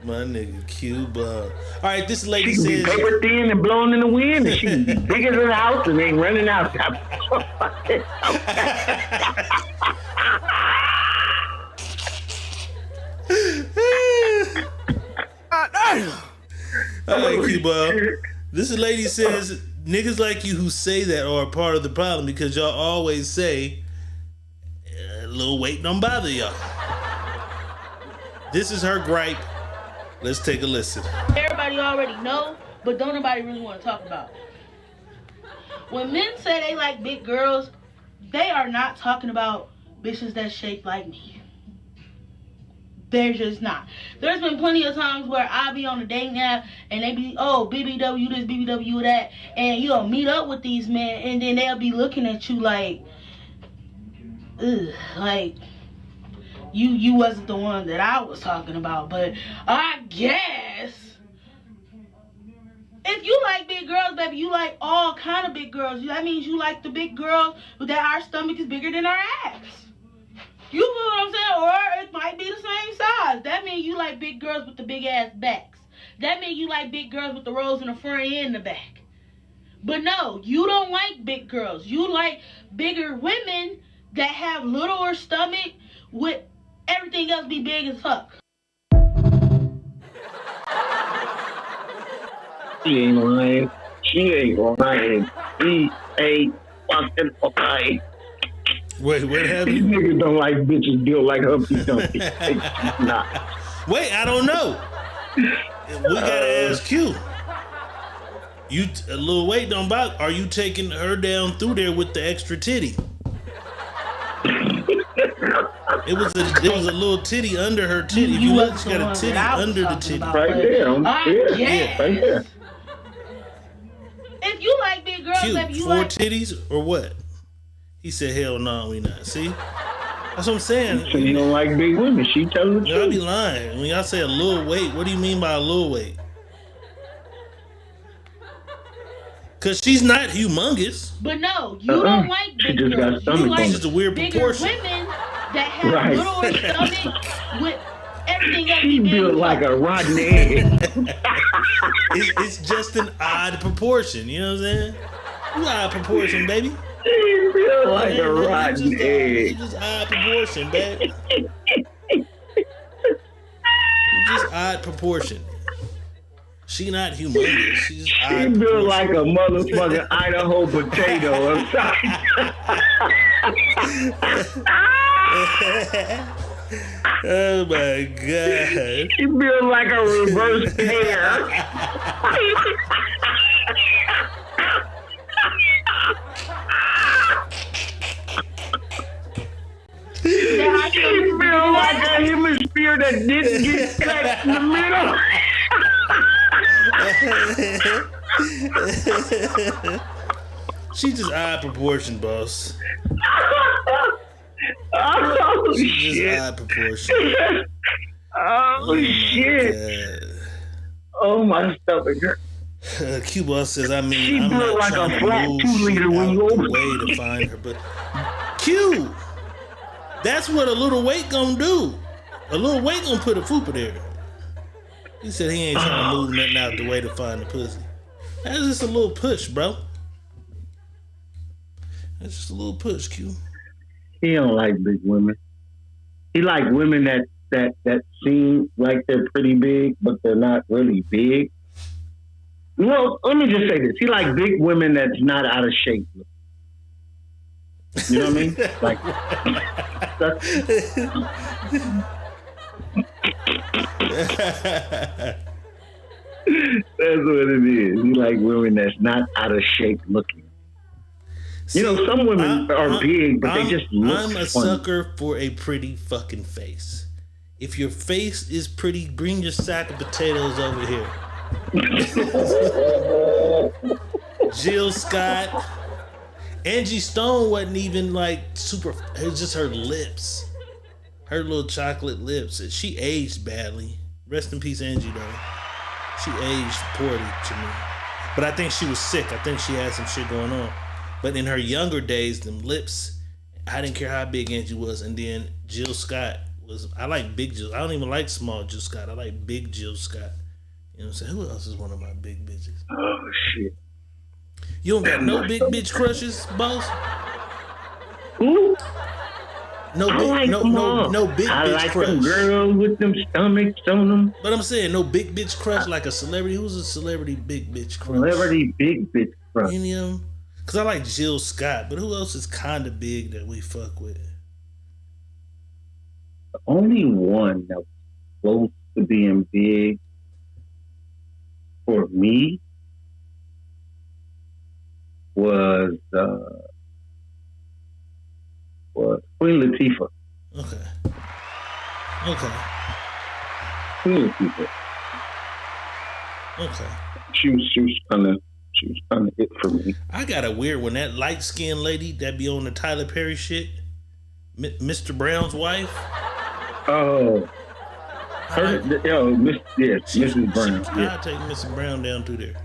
My nigga Q-Ball. All right, this lady she says be paper thin and blowing in the wind, and she bigger than the house and ain't running out. All right, Q-Ball. This lady says niggas like you who say that are a part of the problem because y'all always say a little weight don't bother y'all. This is her gripe. Let's take a listen. Everybody already know, but don't nobody really want to talk about it. When men say they like big girls, they are not talking about bitches that shaped like me. They're just not. There's been plenty of times where I be on a dating app and they be, oh, BBW this, BBW that, and you'll meet up with these men and then they'll be looking at you like, ugh, like, you wasn't the one that I was talking about, but I guess if you like big girls, baby, you like all kind of big girls. That means you like the big girls that our stomach is bigger than our ass. You know what I'm saying? Or it might be the same size. That means you like big girls with the big ass backs. That means you like big girls with the rolls in the front and the back. But no, you don't like big girls. You like bigger women that have littler stomach with everything else be big as fuck. She ain't lying. She ain't lying. She ain't fucking lying. Wait, what happened? These niggas don't like bitches built like Humpty Dumpty. Nah. Wait, I don't know. We gotta ask Q. You a little weight don't bother. Are you taking her down through there with the extra titty? It was a little titty under her titty. If you look, she got a titty under the titty. Right there. Yeah, right there. If you like big girls, Q, if you 4 like titties or what? He said, hell no, we not. See? That's what I'm saying. So you don't like big women. She telling the Y'all truth. be lying. When y'all say a little weight, what do you mean by a little weight? Cause she's not humongous. But no, you don't like big just got girls. stomach You like It's just a weird bigger proportion. women that have Right. littler stomach with everything that She be built big. like a rotten egg. It's just an odd proportion. You know what I'm saying? You odd proportion, baby. She built like a rotten It's egg. just odd proportion, baby. Just odd proportion. She not humongous. She just She odd built proportion. like a motherfucking Idaho potato. I'm sorry. Oh my god. She built like a reverse pear. She built like a hemisphere that didn't get cut in the middle. She just odd proportion, boss. Oh, She just shit. odd proportion. Oh, shit. God. Oh, my stomach hurt. Q Boss says, I mean, She I'm built not like trying a to flat move 2 liter when you out open the way to find her, but Q, that's what a little weight gonna do. A little weight gonna put a fupa there. He said he ain't trying to move nothing out the way to find the pussy. That's just a little push, bro. That's just a little push, Q. He don't like big women. He like women that seem like they're pretty big, but they're not really big. Well, let me just say this. He like big women that's not out of shape. You know what I mean? Like, that's what it is. He like women that's not out of shape looking. You know, some women are big, but they just look I'm a funny. sucker for a pretty fucking face. If your face is pretty, bring your sack of potatoes over here. Jill Scott. Angie Stone wasn't even like super. It was just her lips. Her little chocolate lips. She aged badly. Rest in peace, Angie, though. She aged poorly to me. But I think she was sick. I think she had some shit going on. But in her younger days, them lips, I didn't care how big Angie was. And then Jill Scott was, I like big Jill. I don't even like small Jill Scott. I like big Jill Scott. You know what I'm saying? Who else is one of my big bitches? Oh, shit. You don't got no big bitch crushes, boss? Who? No I big, like no big I bitch like crush. them girls with them stomachs on them. But I'm saying no big bitch crush like a celebrity. Who's a celebrity big bitch crush? Celebrity big bitch crush. Any of them? Because I like Jill Scott, but who else is kind of big that we fuck with? The only one that was close to being big for me was Queen Latifah. Okay. Queen Latifah. Okay. She was kind of it for me. I got a weird one. That light skinned lady that be on the Tyler Perry shit, Mr. Brown's wife. Oh, Mrs. Brown. I'll take Mrs. Brown down through there.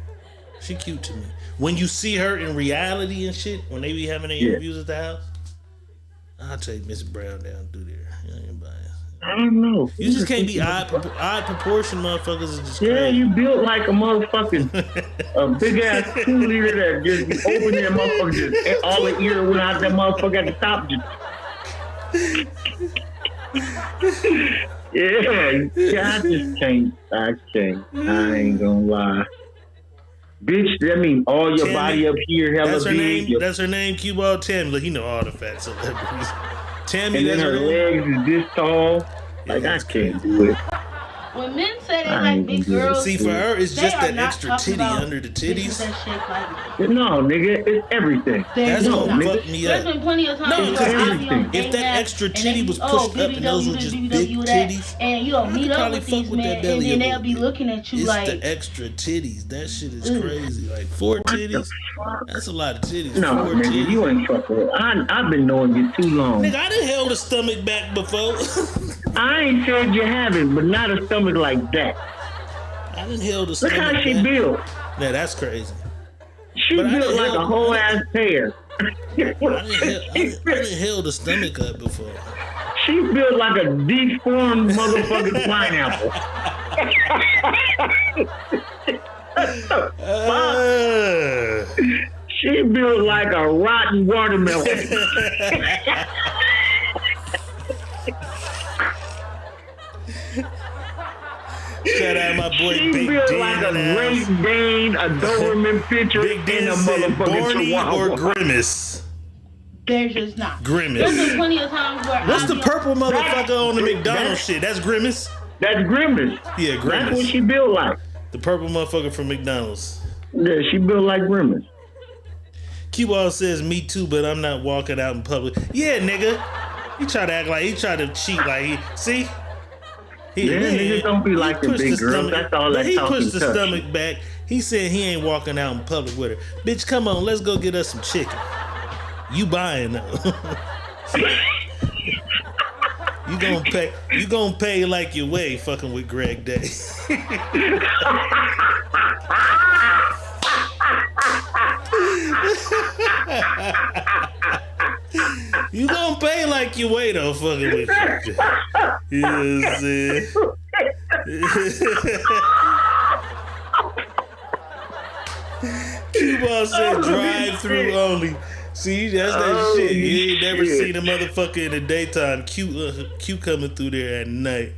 She cute to me. When you see her in reality and shit, when they be having their interviews at the house, I'll take Mrs. Brown down through there. You ain't biased. I don't know. You just can't be odd proportion motherfuckers. Is just Yeah, crazy. you built like a motherfucking a big ass 2 liter that just be open that motherfucker just all the ear went out that motherfucker at the top. Yeah, I just can't. I ain't gonna lie. Bitch, that means all your body up here, hella That's her big. name. That's her name, Cue Ball Tammy. Look, you know all the fat celebrities. Tammy, And then that's her legs is this tall. Like, I can't do it. When men say they like big girls, see, for her, it's they just are that not extra talking titty about under the titties. That shape like me. No, nigga, it's everything. That's no, gonna nigga. fuck me There's up. been plenty of times No, where because I'll be on if that dating extra apps, and titty they was be, pushed up and those were BBW just this, big BBW that, titties, and you don't I meet could up probably with fuck these with that men, and belly then a they'll be looking at you it's like, the extra titties. That shit is crazy. Like 4 titties. That's a lot of titties. No, 4 nigga, titties. you ain't fucking with I've been knowing you too long. Nigga, I done held a stomach back before. I ain't said you haven't, but not a stomach like that. I done held a Look stomach how she back. built. Nah, that's crazy. She But I built done like held- a whole ass pear. I done held a stomach up before. She built like a deformed motherfucking pineapple. She built like a rotten watermelon. Shout out my boy She Big built D like in a the house. Great Dane, a Doberman picture, Big D and a said motherfucking Barney chihuahua. or Grimace. there's just not. Grimace. There's been plenty of times where What's I'll the be purple motherfucker on the that- McDonald's shit? That's Grimace? That's Grimace. Yeah, Grimace. That's what she built like. The purple motherfucker from McDonald's. Yeah, she built like Grimace. Q-Ball says, me too, but I'm not walking out in public. Yeah, nigga. He try to act like he try to cheat like he, see? Niggas don't be like the pushed big the girls. stomach- That's all but that he talking pushed the touch. stomach back. He said he ain't walking out in public with her. Bitch, come on, let's go get us some chicken. You buying though. You gonna pay like your way fucking with Greg Day. You gonna pay like your way though fucking with you. You know what I'm saying? Q-Ball said drive through only. See, that's that shit. You ain't never seen a motherfucker in the daytime. Q coming through there at night.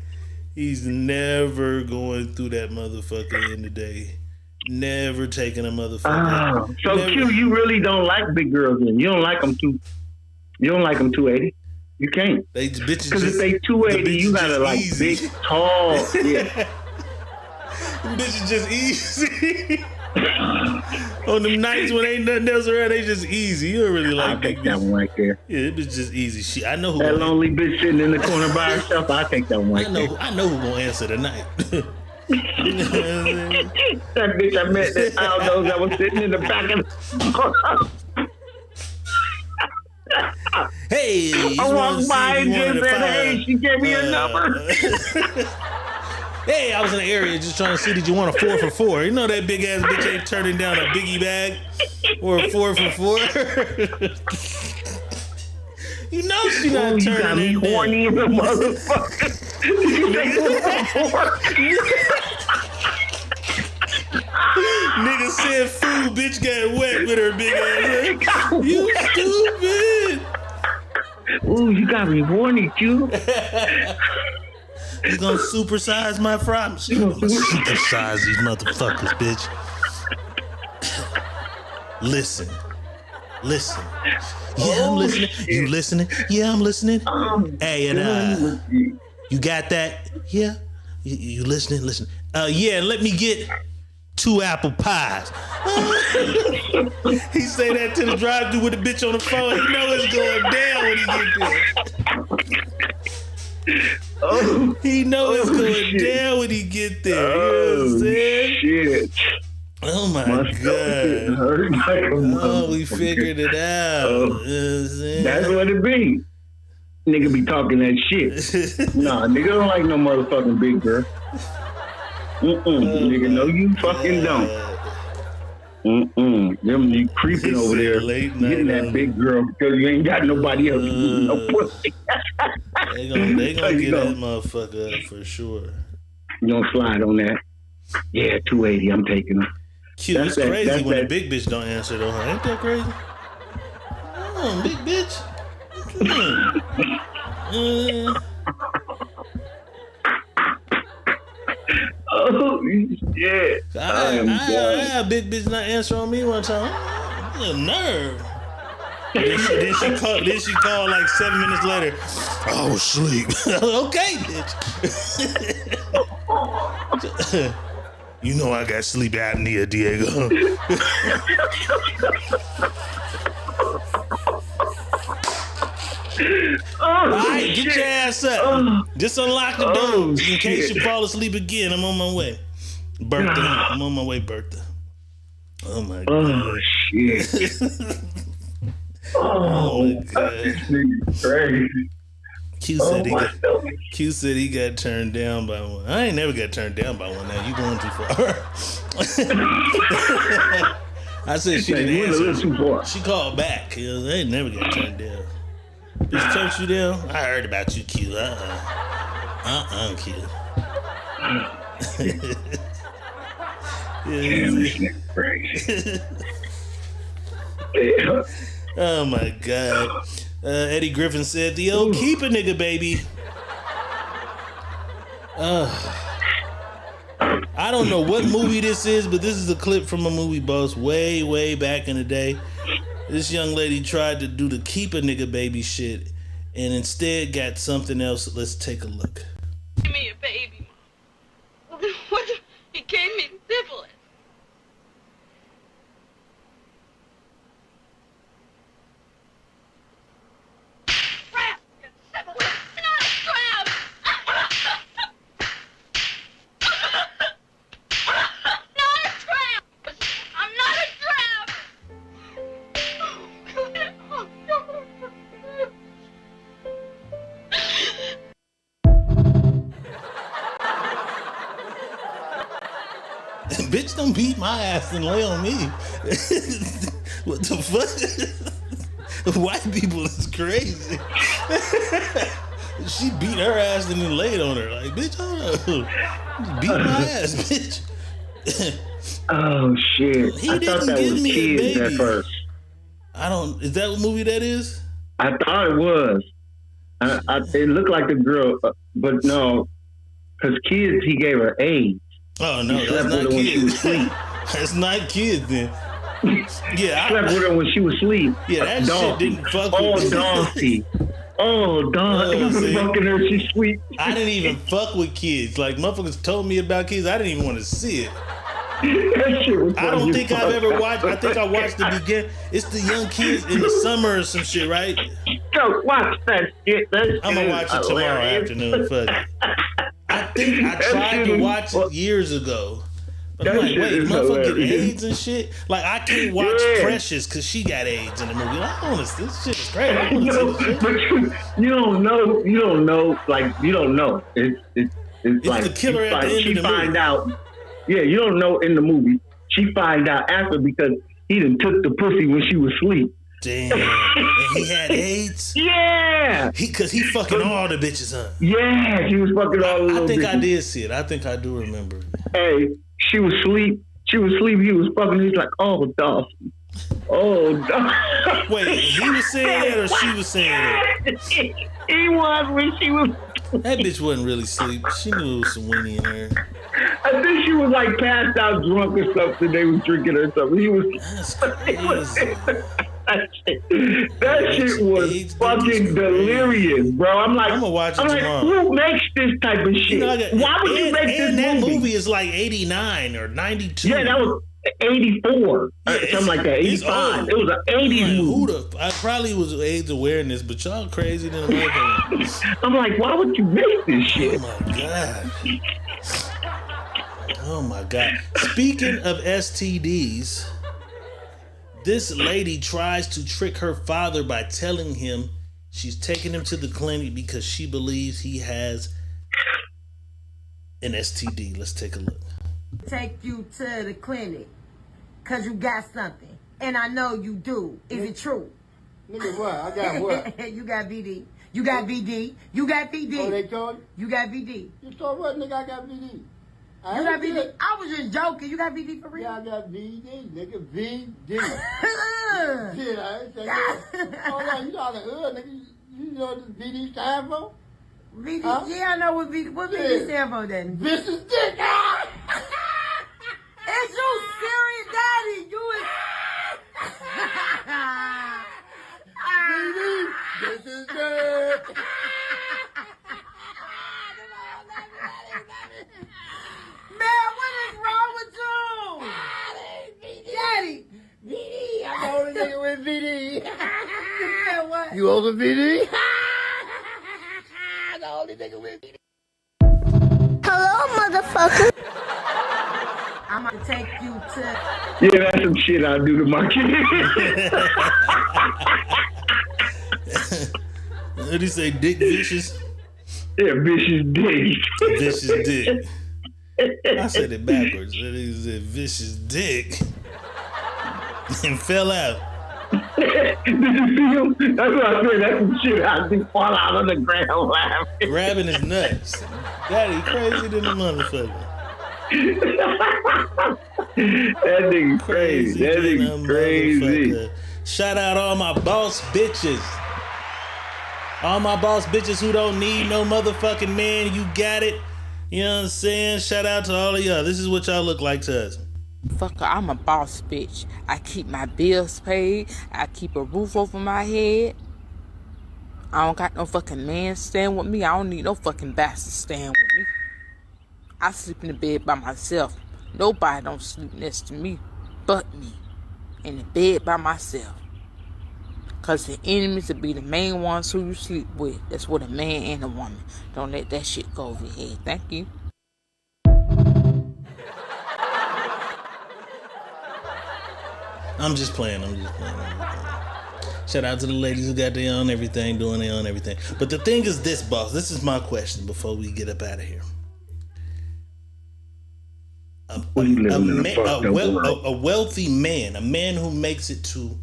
He's never going through that motherfucker in the day. Never taking a motherfucker. Oh, so Never. Q, you really don't like big girls then? You don't like them too? You don't like them 280? You can't. They bitches Because if they 280, you gotta like easy. big, tall. Yeah. Bitches just easy. On them nights when ain't nothing else around, they just easy. You don't really like I'll take that one right there. Yeah, it was just easy. I know who. That lonely bitch sitting in the corner by herself, I'll take that one right there. I know who gonna answer tonight. That bitch I met that Aldo that was sitting in the back of the Hey, I walked by and just said, hey, she gave me a number. Hey, I was in the area just trying to see, did you want a 4 for 4? You know that big ass bitch ain't turning down a biggie bag or a 4 for 4. You know she not you got turning me it horny as a down. motherfucker. Nigga said food, bitch got wet with her big ass. You stupid. Ooh, you got me horny, Q. You gonna supersize my fries? You gonna supersize these motherfuckers, bitch. Listen. Yeah, I'm listening. You listening? Yeah, I'm listening. Hey, and you got that? Yeah. You listening? Listen. Yeah, let me get 2 apple pies. He say that to the drive-thru with the bitch on the phone. He know it's going down when he get there. He know it's going down when he get there. You know what I'm saying? Shit. Oh my God. Oh, we figured it out. You know what I'm saying? That's what it be. Nigga be talking that shit. Nah, nigga don't like no motherfucking big girl. Nigga, no you fucking don't. Them you creeping over there, getting that big girl because you ain't got nobody else to give you no pussy. They gonna get that motherfucker up for sure. You don't slide on that. Yeah, 280, I'm taking her. Cute, it's crazy when a big bitch don't answer though, huh? Ain't that crazy? Oh, big bitch. Oh shit. I had a big bitch not answer on me one time. A nerve. Then she called like 7 minutes later. I was asleep. Okay, bitch. You know I got sleep apnea, Diego. Alright, get your ass up. Just unlock the door in case you fall asleep again. I'm on my way. Bertha. I'm on my way, Bertha. Oh my god. Oh shit. Oh my god. This nigga's crazy. Q said he got turned down by one. I ain't never got turned down by one. Now you going too far. I said she didn't answer. She called back. I ain't never got turned down. Bitch, choked you down? I heard about you, Q. Q. Damn, this nigga crazy. Oh my god. Eddie Griffin said, the old keep a nigga, baby. I don't know what movie this is, but this is a clip from a movie, boss, way, way back in the day. This young lady tried to do the keep a nigga, baby shit, and instead got something else. Let's take a look. Give me a baby. What? He gave me syphilis. Bitch, don't beat my ass and lay on me. What the fuck? White people is crazy. She beat her ass and then laid on her. Like, bitch, hold up. Beat my ass, bitch. Oh shit. He I didn't thought that give was me a Kids baby. at first. Is that what movie that is? I thought it was. It looked like a girl, but no, because Kids, he gave her AIDS. Oh no, he that's slept not with her when she was Kids. asleep. That's not Kids then. Yeah, Slept with her when she was asleep. Yeah, that shit didn't fuck with Oh, me. Donkey. Oh, Donkey. He was fucking her, she's sweet. I didn't even fuck with Kids. Like, motherfuckers told me about Kids. I didn't even want to see it. That shit was I don't funny think as I've fuck. ever watched. I think I watched the beginning. It's the young kids in the summer or some shit, right? Go watch that shit. I'm gonna watch it tomorrow afternoon. Fuck it. I think I tried to watch it years ago. But I'm That like, shit wait, is motherfucker get hilarious. AIDS and shit? Like, I can't watch Precious because she got AIDS in the movie. Like, I wanna, this shit is crazy. I wanna see this shit. But you don't know. You don't know. Like, you don't know. It's like the killer at the end she of the find movie. out. Yeah, you don't know in the movie. She find out after because he done took the pussy when she was asleep. Damn. And he had AIDS? Yeah. Because he fucking all the bitches, huh? Yeah, she was fucking all the little I think I bitches. did see it. I think I do remember it. Hey, she was asleep. She was asleep. He was fucking. He's like, oh, Dawson. Oh, Dawson. Wait, he was saying that or she was saying that? He was when she was. That bitch wasn't really asleep. She knew it was some weenie in her. I think she was like passed out drunk or something. They was drinking or something. He was. That's crazy. That shit was fucking delirious, bro. I'm like, I'm gonna watch it I'm like, tomorrow. who makes this type of shit? You know, I got- Why would you make and this that movie? movie is like 89 or 92. Yeah, that was 84, something like that. it's 85. old. It was an 80s Like, movie. I probably was AIDS awareness, but y'all crazy than a motherfucker. I'm like, why would you make this shit? Oh my god. Oh my god. Speaking of STDs, this lady tries to trick her father by telling him she's taking him to the clinic because she believes he has an STD. Let's take a look. Take you to the clinic because you got something. And I know you do. Is it true? Nigga, what? I got what? You got BD. You got BD. You got BD. Oh, they told you? You got BD. You told what, nigga? I got BD. You got BD? I was just joking. You got BD for real? Yeah, I got BD, nigga. BD. Shit, I ain't saying that. Oh, yeah, you know how to, nigga. You know what this BD stand for? BD? Huh? Yeah, I know what BD stand for then. Vicious dick. you serious, Daddy? You is... This is good. Man, what is wrong with you? Daddy. I'm the only nigga with VD. You said what? You over VD? The only nigga with VD. Hello, motherfucker. I'm gonna take you to... Yeah, that's some shit I do to my kids. What did he say? Dick vicious? Yeah, vicious dick. Vicious dick. I said it backwards. He said vicious dick. And fell out. Did you see him? That's what I said. That's some shit I do fall out on the ground laughing. Grabbing his nuts. Daddy, crazy than a motherfucker. That nigga crazy. That nigga crazy. Shout out all my boss bitches. All my boss bitches who don't need no motherfucking man. You got it. You know what I'm saying? Shout out to all of y'all. This is what y'all look like to us. Fucker, I'm a boss bitch. I keep my bills paid. I keep a roof over my head. I don't got no fucking man staying with me. I don't need no fucking bastard staying with me. I sleep in the bed by myself. Nobody don't sleep next to me but me. In the bed by myself. Cause the enemies will be the main ones who you sleep with. That's what a man and a woman. Don't let that shit go over your head. Thank you. I'm just playing. Shout out to the ladies who got their own everything, doing their own everything. But the thing is this, boss. This is my question before we get up out of here. A wealthy man, a man who makes it to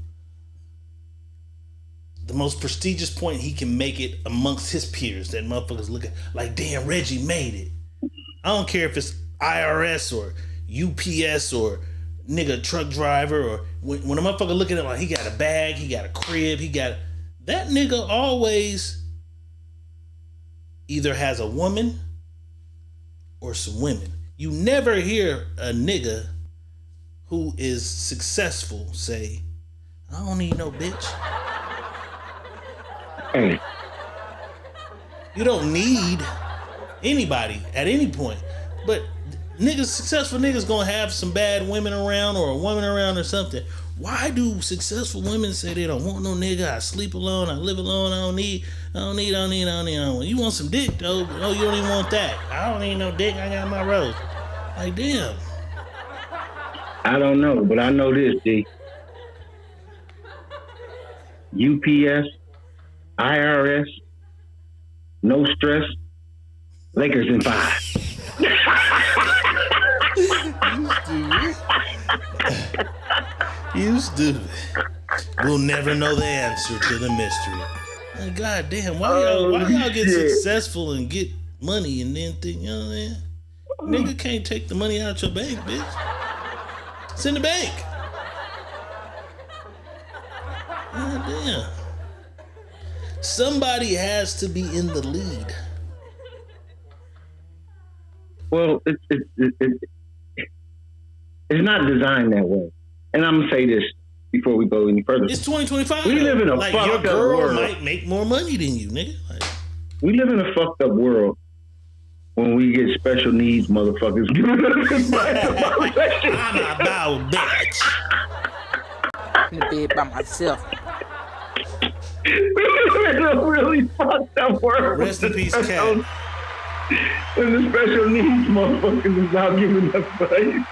the most prestigious point he can make it amongst his peers, that motherfuckers looking like, damn, Reggie made it. I don't care if it's IRS or UPS or nigga truck driver, or when a motherfucker looking at him like he got a bag, he got a crib, that nigga always either has a woman or some women. You never hear a nigga who is successful say, I don't need no bitch. Hey. You don't need anybody at any point. But niggas, successful niggas gonna have some bad women around or a woman around or something. Why do successful women say they don't want no nigga? I sleep alone, I live alone, I don't need. You want some dick though? Oh, you don't even want that. I don't need no dick, I got my rose. Like, damn. I don't know, but I know this, D. UPS, IRS, no stress, Lakers in 5. You stupid. We'll never know the answer to the mystery. Like, God damn, why y'all get successful and get money and then think, you know what I'm saying? Nigga can't take the money out your bank, bitch. It's in the bank. God damn. Somebody has to be in the lead. Well, it's not designed that way. And I'm gonna say this before we go any further. It's 2025. We live in a like, fucked your up girl world. might make more money than you, nigga. Like, we live in a fucked up world when we get special needs motherfuckers. I'm a bow bitch. In the bed by myself. We live in a really fucked up world. Rest in peace, Cat. And the special needs motherfuckers is not giving us money.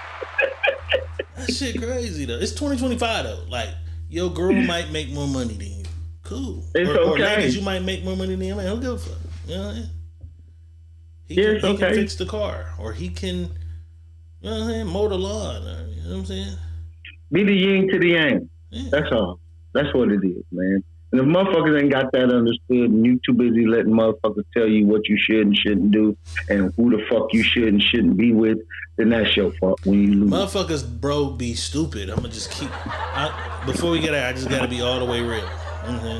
That shit crazy though. It's 2025 though. Like, your girl might make more money than you. Cool. It's or okay. ladies, you might make more money than him. Man, who give a fuck? You know what I mean? He can fix the car, or he can, you know what I'm saying, mow the lawn, or, you know what I'm saying? Be the yin to the yang. Yeah. That's all. That's what it is, man. And if motherfuckers ain't got that understood, and you too busy letting motherfuckers tell you what you should and shouldn't do, and who the fuck you should and shouldn't be with, then that's your fault when you lose. Motherfuckers, bro, be stupid. I'm gonna just keep. Before we get out, I just gotta be all the way real. Mm-hmm.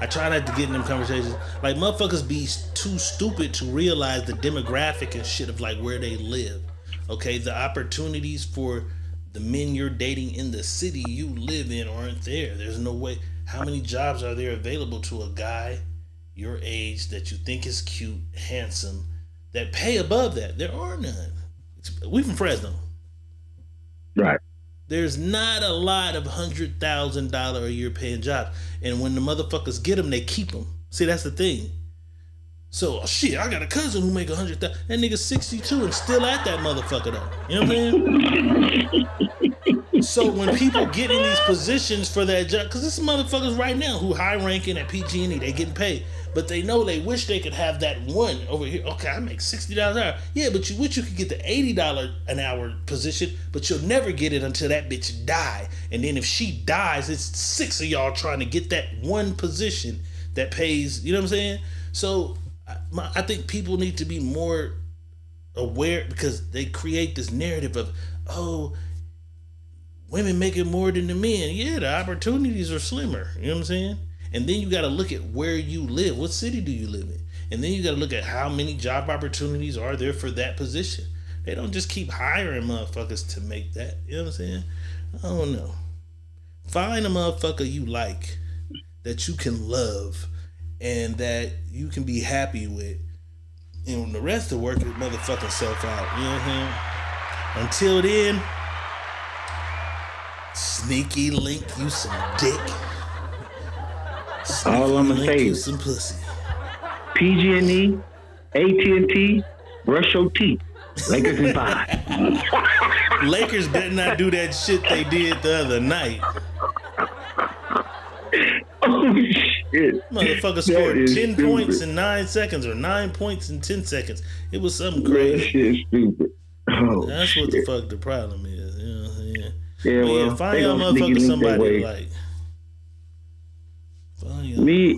I try not to get in them conversations. Like, motherfuckers be too stupid to realize the demographic and shit of like where they live. Okay, the opportunities for the men you're dating in the city you live in aren't there. There's no way. How many jobs are there available to a guy your age that you think is cute, handsome, that pay above that? There are none. We from Fresno. Right. There's not a lot of $100,000 a year paying jobs. And when the motherfuckers get them, they keep them. See, that's the thing. So, shit, I got a cousin who make $100,000. That nigga's 62 and still at that motherfucker though. You know what I'm saying? So when people get in these positions for that job, because there's some motherfuckers right now who high ranking at PG&E, they getting paid, but they know they wish they could have that one over here. Okay, I make $60 an hour. Yeah, but you wish you could get the $80 an hour position, but you'll never get it until that bitch die. And then if she dies, it's 6 of y'all trying to get that one position that pays. You know what I'm saying? So I think people need to be more aware, because they create this narrative of, oh, women making more than the men. Yeah, the opportunities are slimmer. You know what I'm saying? And then you got to look at where you live. What city do you live in? And then you got to look at how many job opportunities are there for that position. They don't just keep hiring motherfuckers to make that. You know what I'm saying? I don't know. Find a motherfucker you like, that you can love, and that you can be happy with. And the rest of the work is motherfucking self out. You know what I'm saying? Until then, sneaky link you some dick. Sneaky all I'm gonna say is some pussy. PG&E, AT&T, brush your teeth. Lakers in 5. Lakers better not do that shit they did the other night. Oh shit! Motherfucker scored 10 points in 9 seconds, or 9 points in 10 seconds. It was something crazy. That shit's stupid. Oh, that's shit. what the fuck the problem is. You know what I'm saying? Yeah, But well, find they y'all gonna sneaky motherfucker link somebody that way. like. Me,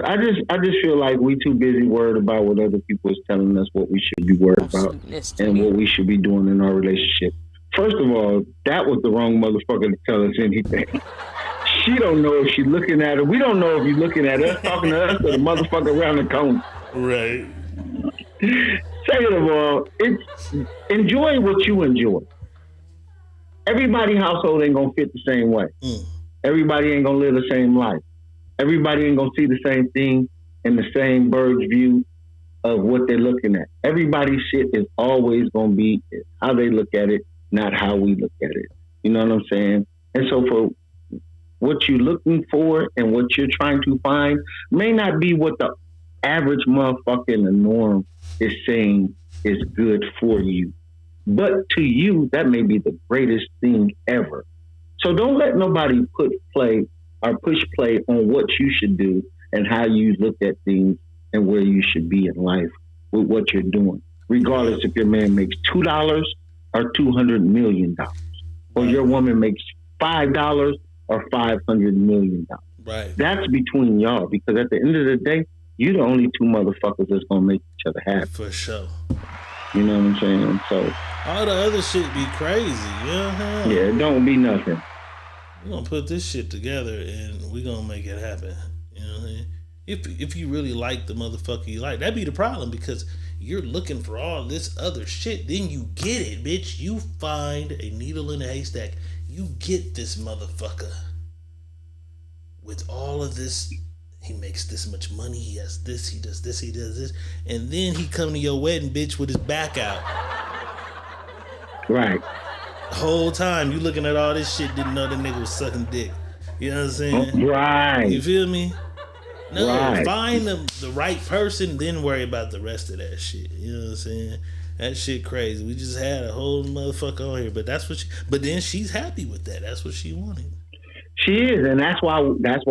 I just feel like we too busy worried about what other people is telling us what we should be worried about and what we should be doing in our relationship. First of all, that was the wrong motherfucker to tell us anything. She don't know if she's looking at her. We don't know if he's looking at us, talking to us, or the motherfucker around the corner. Right. Second of all, it's enjoy what you enjoy. Everybody's household ain't gonna fit the same way. Everybody ain't gonna live the same life. Everybody ain't gonna see the same thing in the same bird's view of what they're looking at. Everybody's shit is always gonna be how they look at it, not how we look at it. You know what I'm saying? And so for what you're looking for and what you're trying to find may not be what the average motherfucker in the norm is saying is good for you. But to you, that may be the greatest thing ever. So don't let nobody push play on what you should do and how you look at things and where you should be in life with what you're doing, regardless if your man makes $2 or $200 million, or your woman makes $5 or $500 million. Right. That's between y'all, because at the end of the day, you're the only two motherfuckers that's gonna make each other happy. For sure. You know what I'm saying? So all the other shit be crazy. You know what I'm saying? yeah, it don't be nothing. We're gonna put this shit together and we're gonna make it happen. You know what I'm saying? If you really like the motherfucker you like, that'd be the problem, because you're looking for all this other shit, then you get it, bitch. You find a needle in a haystack. You get this motherfucker with all of this. He makes this much money, he has this, he does this, he does this, and then he come to your wedding, bitch, with his back out. Right. The whole time you looking at all this shit, didn't know the nigga was sucking dick. You know what I'm saying? Right. You feel me? No, Right. find the right person, then worry about the rest of that shit. You know what I'm saying? That shit crazy. We just had a whole motherfucker on here, but but then she's happy with that. That's what she wanted. She is, and that's why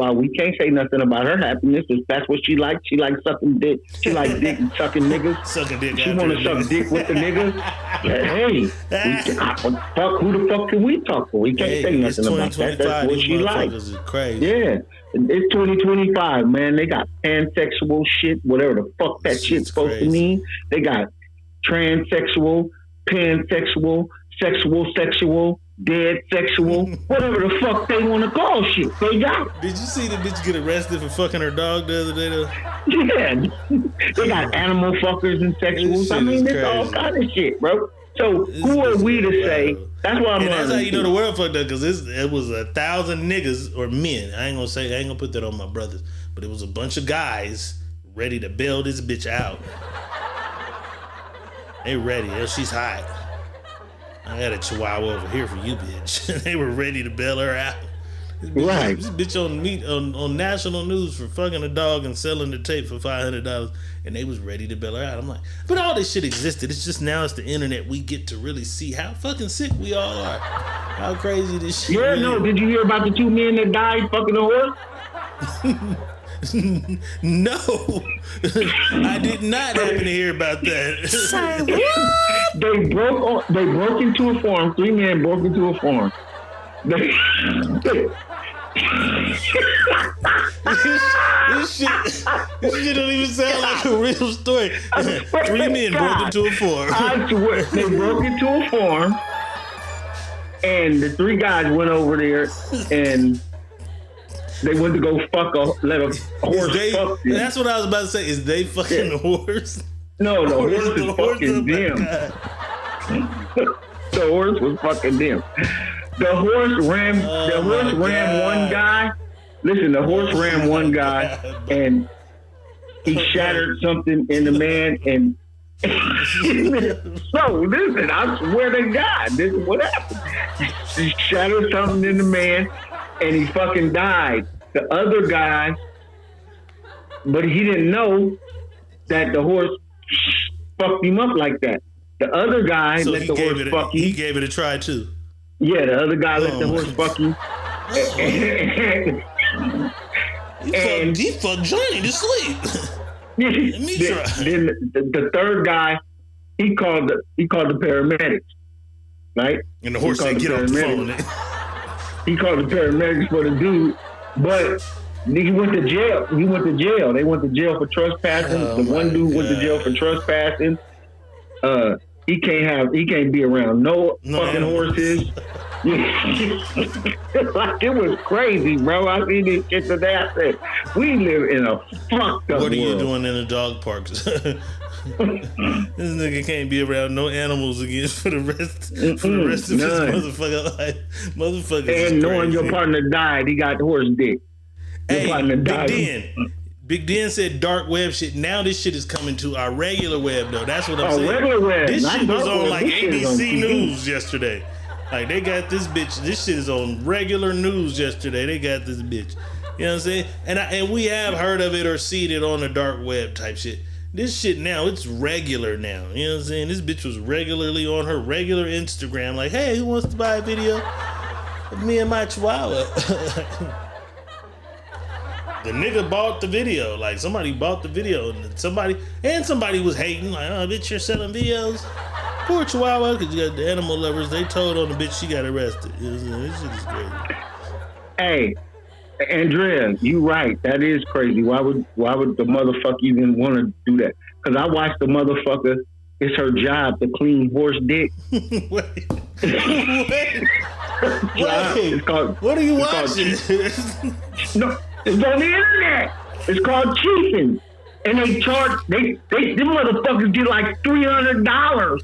we can't say nothing about her happiness. That's what she likes. She likes sucking dick. She likes dick and sucking niggas. Sucking dick. She want to suck dick with the niggas. Hey, fuck. Who the fuck can we talk for? We can't say nothing about that. That's what she likes. Crazy. Yeah, it's 2025, man. They got pansexual shit, whatever the fuck that shit's supposed to mean. They got transsexual, pansexual, sexual, dead sexual, whatever the fuck they want to call shit. They got it. Did you see the bitch get arrested for fucking her dog the other day though? Yeah. They got animal fuckers and sexuals. I mean, it's all kind of shit, bro. So who are we to say? That's what I'm And that's how learning. you know the world fucked up, because it was 1,000 niggas or men. I ain't gonna put that on my brothers, but it was a bunch of guys ready to bail this bitch out. They ready. Yo, she's hot. I got a chihuahua over here for you, bitch. They were ready to bail her out. This bitch on national news for fucking a dog and selling the tape for $500, and they was ready to bail her out. I'm like, but all this shit existed. It's just now it's the internet. We get to really see how fucking sick we all are. How crazy this shit Yeah, is. no. Did you hear about the 2 men that died fucking a horse? No, I did not happen to hear about that. They broke into a farm. 3 men broke into a farm. This shit don't even sound like a real story. 3 men broke into a farm. I swear, they broke into a farm, and the 3 guys went over there, and they went to go let a horse fuck them. That's what I was about to say. Is they fucking the horse? No, the horse is fucking them. The horse was fucking them. The horse ran one guy. Listen, the horse ran one guy, and he shattered something in the man. And so, listen, I swear to God, this is what happened. He shattered something in the man, and he fucking died. The other guy, but he didn't know that the horse fucked him up like that. The other guy let the horse fuck him. He gave it a try too. Yeah, the other guy let the horse fuck him. He fucked Johnny to sleep. Let me try. Then the third guy, he called the paramedics, right? And the horse said, "Get off the phone." He called the paramedics for the dude, but he went to jail. They went to jail for trespassing. The one dude went to jail for trespassing. He can't be around no fucking horses. Like, it was crazy, bro. I seen this shit today. I said, we live in a fucked up What are you world. doing in the dog parks? This nigga can't be around no animals again for the rest of his motherfucking life. Motherfuckers. And knowing your partner died, he got the horse dick. Your partner died. Big Den said dark web shit. Now this shit is coming to our regular web though. That's what I'm saying. Regular web. This Not shit was dark on web. like This shit is on ABC TV. News yesterday. Like they got this bitch. This shit is on regular news yesterday. They got this bitch. You know what I'm saying? And we have heard of it or seen it on the dark web type shit. This shit now, it's regular now. You know what I'm saying? This bitch was regularly on her regular Instagram. Like, hey, who wants to buy a video of me and my chihuahua? The nigga bought the video. Like, somebody bought the video. And somebody was hating. Like, oh, bitch, you're selling videos? Poor chihuahua, because you got the animal lovers. They told on the bitch she got arrested. You know what I'm saying? This shit is crazy. Hey, Andrea, you right. That is crazy. Why would the motherfucker even want to do that? Because I watched the motherfucker. It's her job to clean horse dick. Wait. It's called, what are you watching? No, it's on the internet. It's called chiefing. And they charge, them motherfuckers get like $300.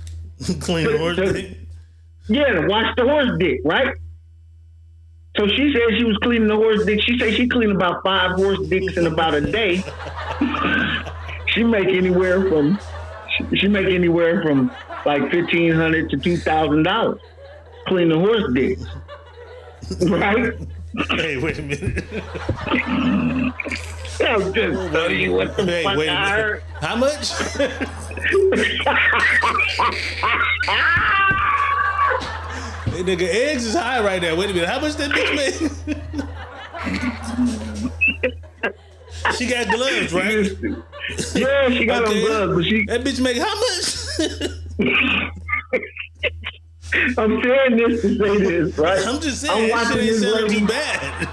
Clean the horse dick? Yeah, to wash the horse dick, right? So she said she was cleaning the horse dick. She said she cleaned about 5 horse dicks in about a day. She make anywhere from like $1,500 to $2,000 clean the horse dicks, right? Hey, wait a minute. I'm just telling you what the fuck wait a I minute. heard. How much? Hey, nigga, eggs is high right now. Wait a minute. How much that bitch make? She got gloves, right? Yeah, she got Okay. on gloves, but that bitch make how much? I'm saying this to say this, right? I'm just saying, that shit ain't sound too bad.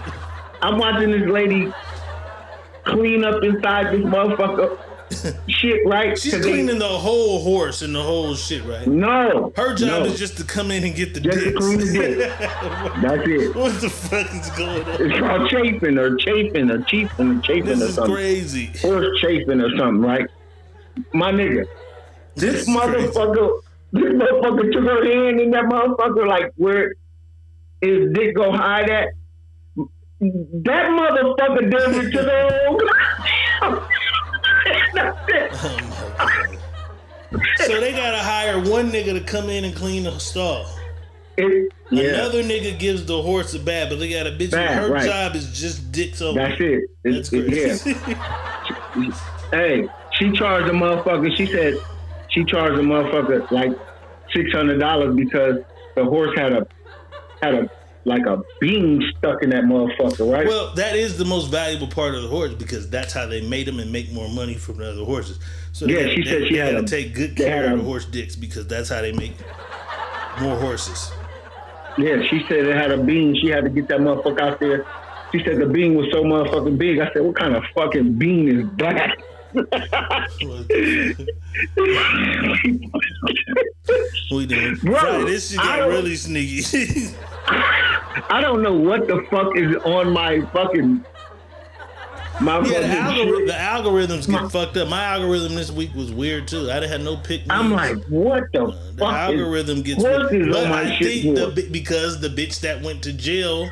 I'm watching this lady clean up inside this motherfucker shit, right? She's cleaning the whole horse and the whole shit, right? No. Her job no. is just to come in and get the Just to dicks. clean the dick. That's it. What the fuck is going on? It's called chafing or chafing or This or is something. crazy. Horse chafing or something, right? My nigga, this motherfucker This motherfucker took her hand in that motherfucker, like where his dick go hide at. That motherfucker does it to the So they gotta hire one nigga to come in and clean the stall. Another nigga gives the horse a bath, but they got a bitch. Her job is just dicks over. That's it. That's crazy. Yeah. Hey, she charged a motherfucker. She said she charged a motherfucker like $600 because the horse had a like a beam stuck in that motherfucker, right? Well, that is the most valuable part of the horse because that's how they made them and make more money from the other horses. So she said she had to take good care of the horse dicks because that's how they make more horses. Yeah, she said it had a beam. She had to get that motherfucker out there. She said the beam was so motherfucking big. I said, what kind of fucking beam is that? We doing? Bro, this shit got really sneaky. I don't know what the fuck is on my fucking... the algorithms get fucked up. My algorithm this week was weird too. I didn't have no pick. I'm like, what the fuck? The algorithm gets weird. But I think because the bitch that went to jail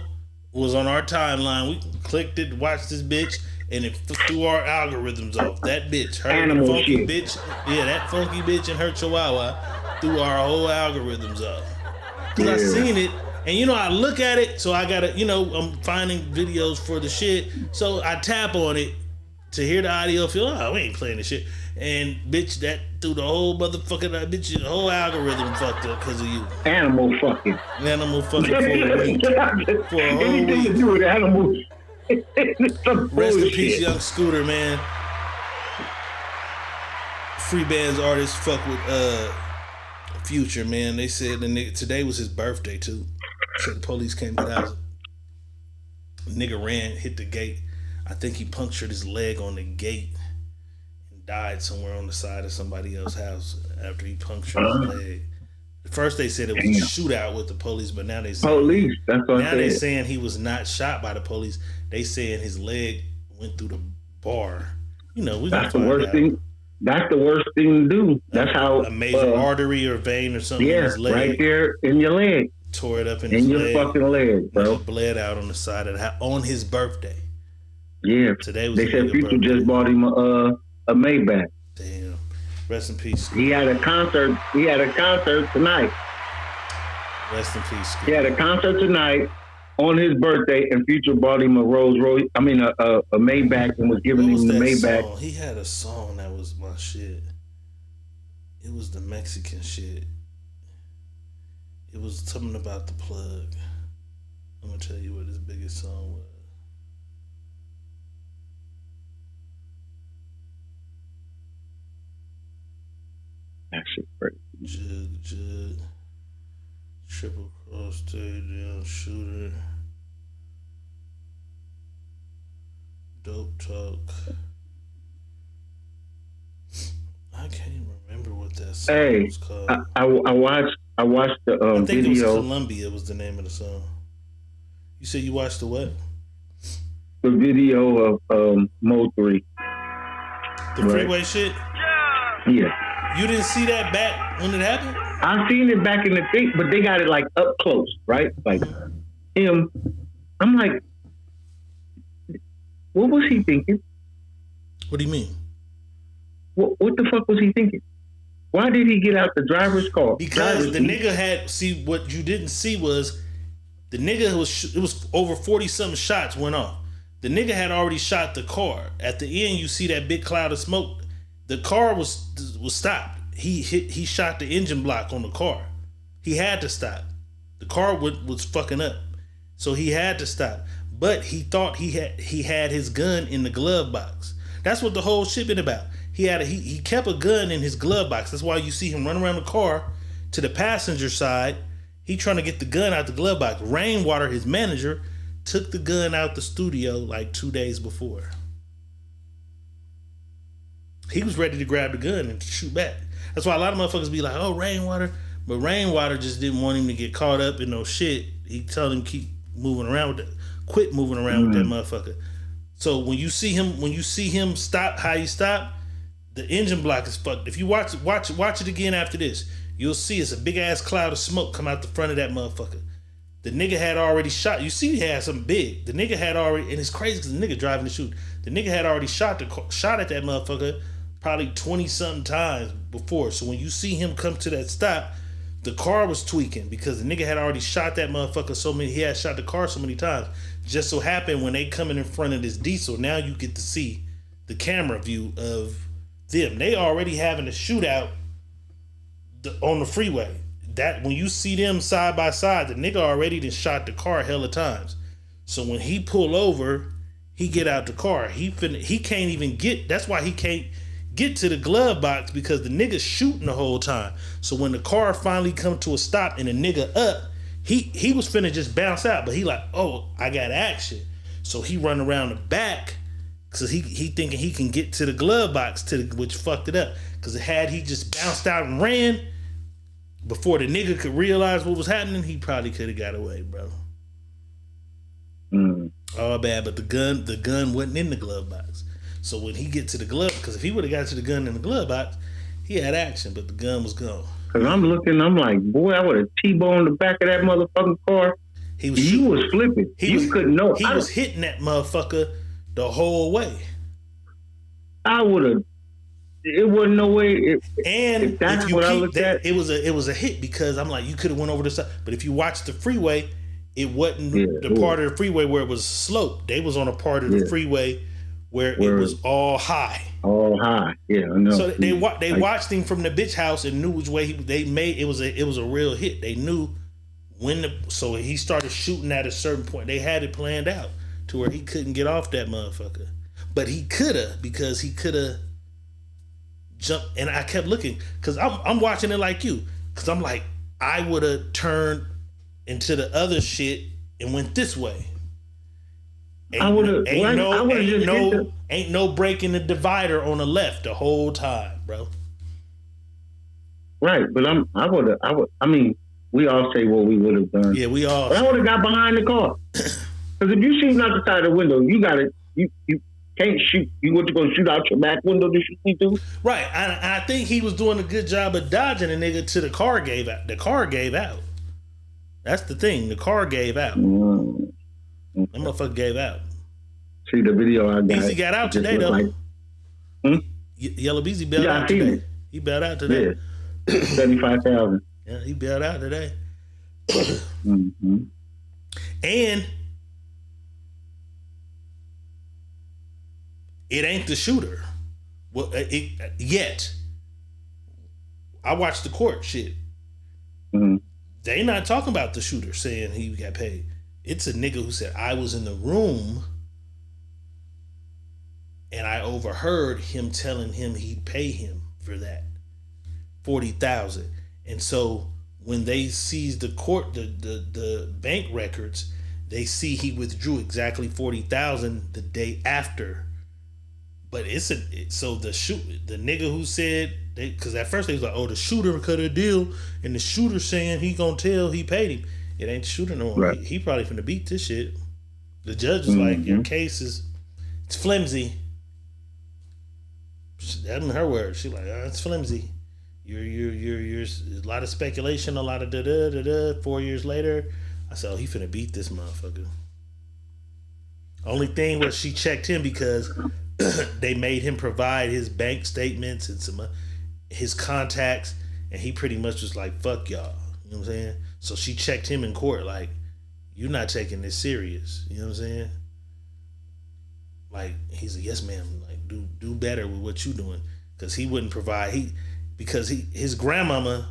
was on our timeline, we clicked it, watched this bitch, and it threw our algorithms off. That bitch, her funky bitch, that funky bitch and her chihuahua threw our whole algorithms off. Cause I seen it. And I look at it, so I gotta, I'm finding videos for the shit. So I tap on it to hear the audio, feel, we ain't playing this shit. And bitch, that threw the whole motherfucking, the whole algorithm fucked up because of you. Animal fucking for a week. For a whole Anything to do with animals. Rest in peace, Young Scooter, man. Free bands artists fuck with Future, man. They said the nigga, today was his birthday too. So the police came to the house. Nigga ran, hit the gate. I think he punctured his leg on the gate and died somewhere on the side of somebody else's house after he punctured his leg. At first they said it was a shootout with the police, but now they saying they saying he was not shot by the police. They saying his leg went through the bar. That's the worst thing. That's the worst thing to do. That's how a major artery or vein or something in his leg. Right there in your leg. Tore it up in your fucking leg, bro. Bled out on the side of the house on his birthday. Yeah. Today was they said Future just bought him a Maybach. Damn. Rest in peace. He had a concert. Tonight. Rest in peace. He had a concert tonight on his birthday, and Future bought him a Maybach and was giving him the Maybach. Song? He had a song that was my shit. It was the Mexican shit. It was something about the plug. I'm gonna tell you what his biggest song was. That shit crazy. Jug. Triple cross, stay down, shooter. Dope talk. I can't even remember what that song was called. I watched the I think video. It was Columbia was the name of the song. You said you watched the what? The video of Mo 3. The freeway shit? Yeah. You didn't see that back when it happened? I seen it back in the thing, but they got it like up close, right? Like him. I'm like, what was he thinking? What do you mean? What the fuck was he thinking? Why did he get out the driver's car? Because the nigga had, see, what you didn't see was the nigga it was over 40 something shots went off. The nigga had already shot the car. At the end, you see that big cloud of smoke. The car was stopped. He shot the engine block on the car. He had to stop. The car was fucking up, so he had to stop. But he thought he had his gun in the glove box. That's what the whole shit been about. He kept a gun in his glove box. That's why you see him run around the car to the passenger side. He trying to get the gun out the glove box. Rainwater, his manager, took the gun out the studio like 2 days before. He was ready to grab the gun and shoot back. That's why a lot of motherfuckers be like, oh, Rainwater. But Rainwater just didn't want him to get caught up in no shit. He told him quit moving around with that motherfucker. So when you see him stop how he stopped, the engine block is fucked. If you watch it again after this, you'll see it's a big ass cloud of smoke come out the front of that motherfucker. The nigga had already shot. You see, he had something big. The nigga had already, and it's crazy because the nigga driving the shoot. The nigga had already shot at that motherfucker probably 20-something times before. So when you see him come to that stop, the car was tweaking because the nigga had already shot that motherfucker so many. He had shot the car so many times. Just so happened when they coming in front of this diesel, now you get to see the camera view of them. They already having a shootout on the freeway. That when you see them side by side, the nigga already done shot the car hella times. So when he pull over, he get out the car. He can't even get. That's why he can't get to the glove box because the nigga's shooting the whole time. So when the car finally come to a stop and the nigga up, he was finna just bounce out, but he like, oh, I got action. So he run around the back because he thinking he can get to the glove box which fucked it up. Because had he just bounced out and ran before the nigga could realize what was happening, he probably could have got away, bro. Oh bad, but the gun wasn't in the glove box. So when he get to the glove, because if he would have got to the gun in the glove box, he had action, but the gun was gone. Cause I'm looking, I'm like, boy, I would have T-boned the back of that motherfucking car. You was flipping. You couldn't know. He was hitting that motherfucker the whole way. I would have. It wasn't no way. And if you keep that, it was a hit because I'm like, you could have went over the side. But if you watch the freeway, it wasn't the part of the freeway where it was sloped. They was on a part of the freeway where it was all high. All high, yeah, I know. So they watched him from the bitch house and knew which way they made it was a real hit. They knew so he started shooting at a certain point. They had it planned out to where he couldn't get off that motherfucker, but he coulda because he coulda jumped. And I kept looking because I'm watching it like you because I'm like I would have turned into the other shit and went this way. Ain't no breaking the divider on the left the whole time, bro. Right, but I mean, we all say what we would have done. Yeah, we all. But I would have got behind the car. Because if you shoot out the side of the window, you got it. You can't shoot. You want to go shoot out your back window to shoot me through? Right, I think he was doing a good job of dodging a nigga till the car gave out. The car gave out. That's the thing. The car gave out. That motherfucker gave out. See the video I got. Beezy got out today though. Yellow Beezy bailed out today. He bailed out today. Yeah. 75,000. Yeah, he bailed out today. Mm-hmm. And it ain't the shooter. Well, yet. I watched the court shit. Mm-hmm. They not talking about the shooter saying he got paid. It's a nigga who said, I was in the room and I overheard him telling him he'd pay him for that. 40,000. And so when they seized the bank records, they see he withdrew exactly 40,000 the day after. But the nigga who said, because at first they was like, oh, the shooter cut a deal, and the shooter saying he gonna tell he paid him. It ain't the shooter no more. Right. He probably finna beat this shit. The judge was like, your case it's flimsy. That wasn't her word. She like, oh, it's flimsy. You're a lot of speculation, a lot of da-da. 4 years later, I said, oh, he finna beat this motherfucker. Only thing was she checked him because they made him provide his bank statements and some his contacts, and he pretty much was like, fuck y'all. You know what I'm saying? So she checked him in court like, you're not taking this serious. You know what I'm saying? Like, he's like, yes, ma'am. Like, do better with what you doing. Because he wouldn't provide. His grandmama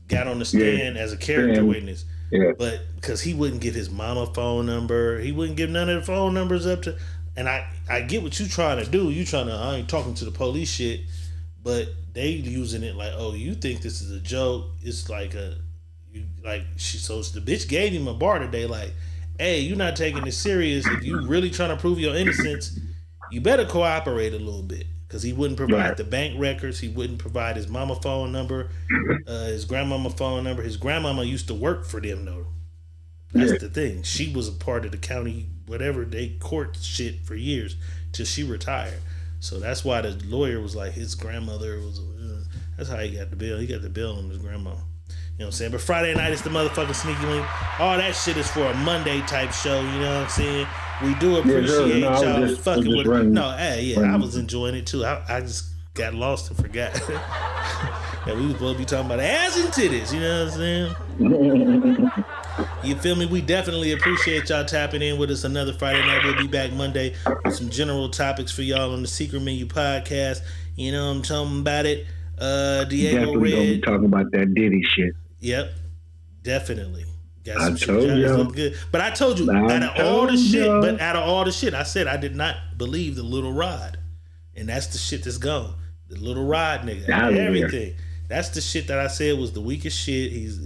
got on the stand as a character witness. Yeah. But because he wouldn't give his mama phone number, he wouldn't give none of the phone numbers up to. And I get what you trying to do. You trying to, I ain't talking to the police shit, but they using it like, oh, you think this is a joke? It's like so the bitch gave him a bar today, like, hey, you're not taking this serious. If you really trying to prove your innocence, you better cooperate a little bit. Because he wouldn't provide the bank records. He wouldn't provide his mama phone number, his grandmama phone number. His grandmama used to work for them, though. That's the thing. She was a part of the county, whatever, they court shit for years till she retired. So that's why the lawyer was like, his grandmother was. That's how he got the bill. He got the bill on his grandma. You know what I'm saying? But Friday night is the motherfucking Sneaky Link. All that shit is for a Monday type show. You know what I'm saying? We do appreciate y'all fucking with it. No, hey, yeah, I was enjoying it too. I just got lost and forgot. Yeah, we was supposed to be talking about ass and titties. You know what I'm saying? You feel me? We definitely appreciate y'all tapping in with us another Friday night. We'll be back Monday with some general topics for y'all on the Secret Menu podcast. You know what I'm talking about it. Diego definitely Red. Gonna be talking about that Diddy shit. Yep, definitely. Got I some told shit you. look good. But I told you, out of all the shit, I said I did not believe the Little Rod. And that's the shit that's gone. The Little Rod nigga. Everything. That's the shit that I said was the weakest shit. He's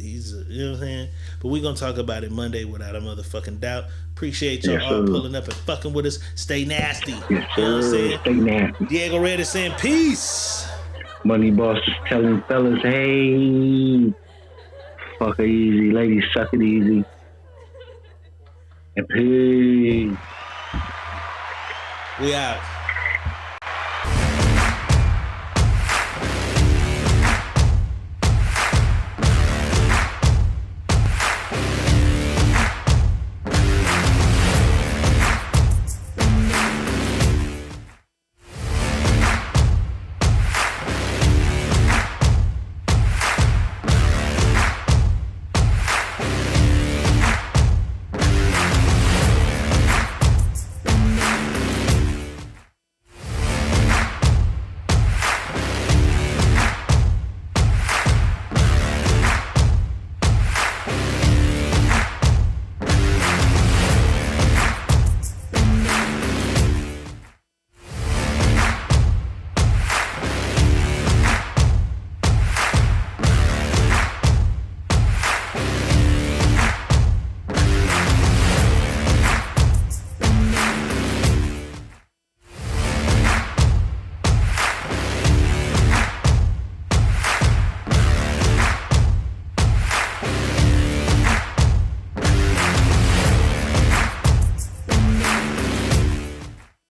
you know what I'm saying? But we're going to talk about it Monday without a motherfucking doubt. Appreciate y'all all pulling up and fucking with us. Stay nasty. Yes, you know what I'm saying? Stay nasty. Diego Red is saying peace. Money Boss is telling fellas, hey, fuck it easy. Ladies, suck it easy. And peace. We out.